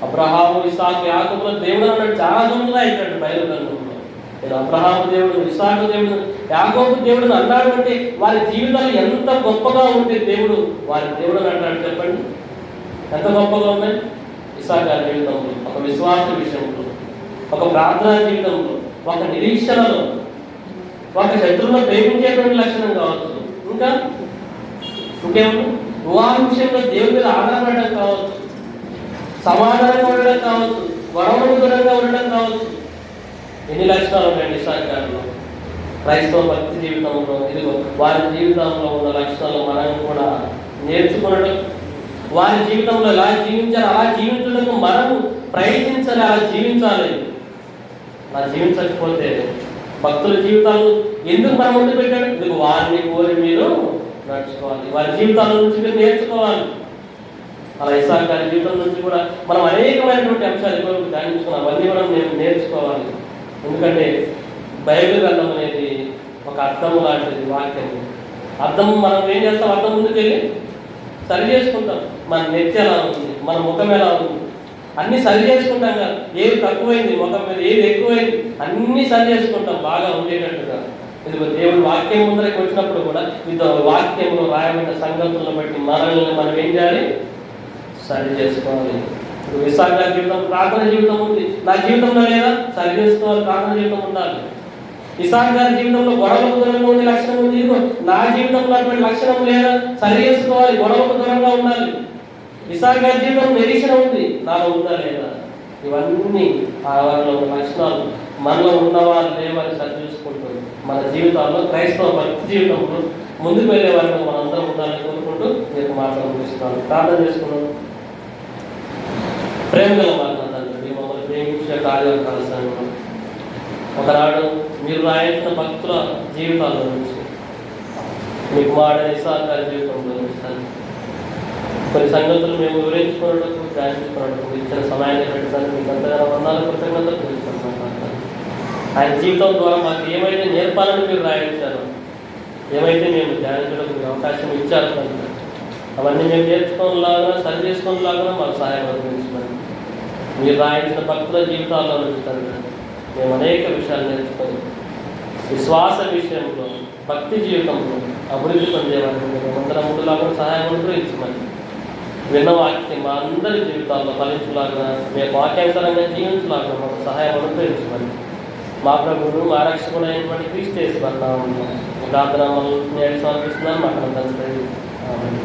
అబ్రహాము, ఇస్సాకు, యాకోబుల దేవుడు అన్నాడు. చాలా దూరంగా అయిపోయాడు బైబిల్ గ్రంథంలో. నేను అబ్రహాము దేవుడు, ఇస్సాకు దేవుడు, యాకోబు దేవుడు అన్నాడు. అంటే వారి జీవితాలు ఎంత గొప్పగా ఉంటే దేవుడు వారి దేవుడు అని అంటాడు. చెప్పండి, ఎంత గొప్పగా ఉన్నాయి. ఇస్సాకు గారి జీవితంలో, ఒక విశ్వాస విషయంలో, ఒక ప్రార్థనా జీవితంలో, ఒక నిరీక్షణలో, ఒక శత్రువులను ప్రేమించేటువంటి లక్షణం కావచ్చు, ఇంకా ఇంకేమన్నా వివాహ విషయంలో దేవుని మీద ఆధారపడడం కావచ్చు, సమాధానంగా ఉండడం కావచ్చు, గొడవలకు దూరంగా ఉండడం కావచ్చు. ఎన్ని లక్షణాలు ఉన్నాయండి ఇస్సాకు గారిలో. క్రైస్తవ భక్తి జీవితంలో ఇదిగో వారి జీవితంలో ఉన్న లక్షణాలు మనం కూడా నేర్చుకునడం, వారి జీవితంలో ఎలా జీవించాలి అలా జీవించడానికి మనము ప్రయత్నించాలి, అలా జీవించాలి. అలా జీవించకపోతే భక్తుల జీవితాలు ఎందుకు మనం ముందు పెట్టాడు? ఇదిగో వారిని కోరి మీరు నడుచుకోవాలి, వారి జీవితాల నుంచి మీరు నేర్చుకోవాలి. అలా ఇస్సాకు గారి జీవితం నుంచి కూడా మనం అనేకమైనటువంటి అంశాలు ఎక్కువ ధ్యానించుకున్నాం, అవన్నీ కూడా మేము నేర్చుకోవాలి. ఎందుకంటే బైబిల్ గ్రంథం అనేది ఒక అర్థము లాంటిది, వాక్యం. అర్థం మనం ఏం చేస్తాం? అర్థం ముందుకు వెళ్ళి సరి చేసుకుంటాం. మన నెత్తి ఎలా ఉంది, మన ముఖం ఎలా ఉంది, అన్నీ సరి చేసుకుంటాం కదా. ఏది తక్కువైంది ముఖం మీద, ఏది ఎక్కువైంది, అన్నీ సరి చేసుకుంటాం బాగా ఉండేటట్టుగా. ఇదిగో దేవుడు వాక్యం ముందరకు వచ్చినప్పుడు కూడా ఇది వాక్యంలో రాయబడిన సంగతులను బట్టి మనల్ని మనం ఏం చేయాలి? సరి చేసుకోవాలి. ఇప్పుడు ఇస్సాకు గారి జీవితం ప్రార్థన జీవితం ఉంది, నా జీవితంలో లేదా? సరి చేసుకోవాలి, ప్రార్థన జీవితం ఉండాలి. ఇస్సాకు గారి జీవితంలో గొడవలకు దూరంగా ఉండే లక్షణం ఉంది, ఇదిగో నా జీవితంలో అటువంటి లక్షణం లేదా? సరి చేసుకోవాలి, గొడవలకు దూరంగా ఉండాలి. ఇస్సాకు గారి జీవితంలో నిరీక్షణ ఉంది, నాలో ఉందా లేదా? ఇవన్నీ ఆ వారిలో ఉన్న లక్షణాలు మనలో ఉన్నవారు లేవని సరి చూసుకుంటుంది. మన జీవితాల్లో క్రైస్తవ భక్తి జీవితంలో ముందుకు వెళ్ళే వారిని మనందరం ఉండాలని కోరుకుంటూ మాటలు ముగిస్తున్నాను. ప్రార్థన చేసుకున్నాను. ప్రేమ గల మాట తండ్రి, మమ్మల్ని ప్రేమించే కార్యాలు కాల్సాను. ఒకనాడు మీరు రాయించిన భక్తుల జీవితాల్లో నుంచి మీకు మాడిన ఇసాక్ గారి జీవితంలో నుంచి కొన్ని సంగతులు మేము వివరించుకున్నట్టు ధ్యానించుకున్నట్టు ఇచ్చిన సమయాన్ని పెట్టడానికి మీకు అంతగా వందల కృతజ్ఞతలు తెలుసుకుంటున్నాను. ఆయన జీవితం ద్వారా మాకు ఏమైతే నేర్పాలని మీరు రాయించారో, ఏమైతే మేము ధ్యానించడానికి మీరు అవకాశం ఇచ్చారు తండ్రి, అవన్నీ మేము నేర్చుకోలాగా సరి చేసుకోలాగా మాకు సహాయం అందించమని మీరు రాయించిన భక్తుల జీవితాల్లో నుంచి తండ్రి మేము అనేక విషయాలు నేర్చుకొని విశ్వాస విషయంలో, భక్తి జీవితంలో అభివృద్ధి పొందేవారికి మేమందరం ముందులాగా సహాయం అనుగ్రహించమని విన్న వాక్యం మా అందరి జీవితాల్లో ఫలించలాగా, మేము వాక్యానుసారంగా జీవించలాగా మాకు సహాయం అనుగ్రహించమని మా ప్రభువును మా రక్షకుడు అయినటువంటి క్రీస్తు యేసు నామములో ప్రార్థన మనల్ని సమర్పిస్తున్నాను. మాకు తండ్రి. ఆమేన్.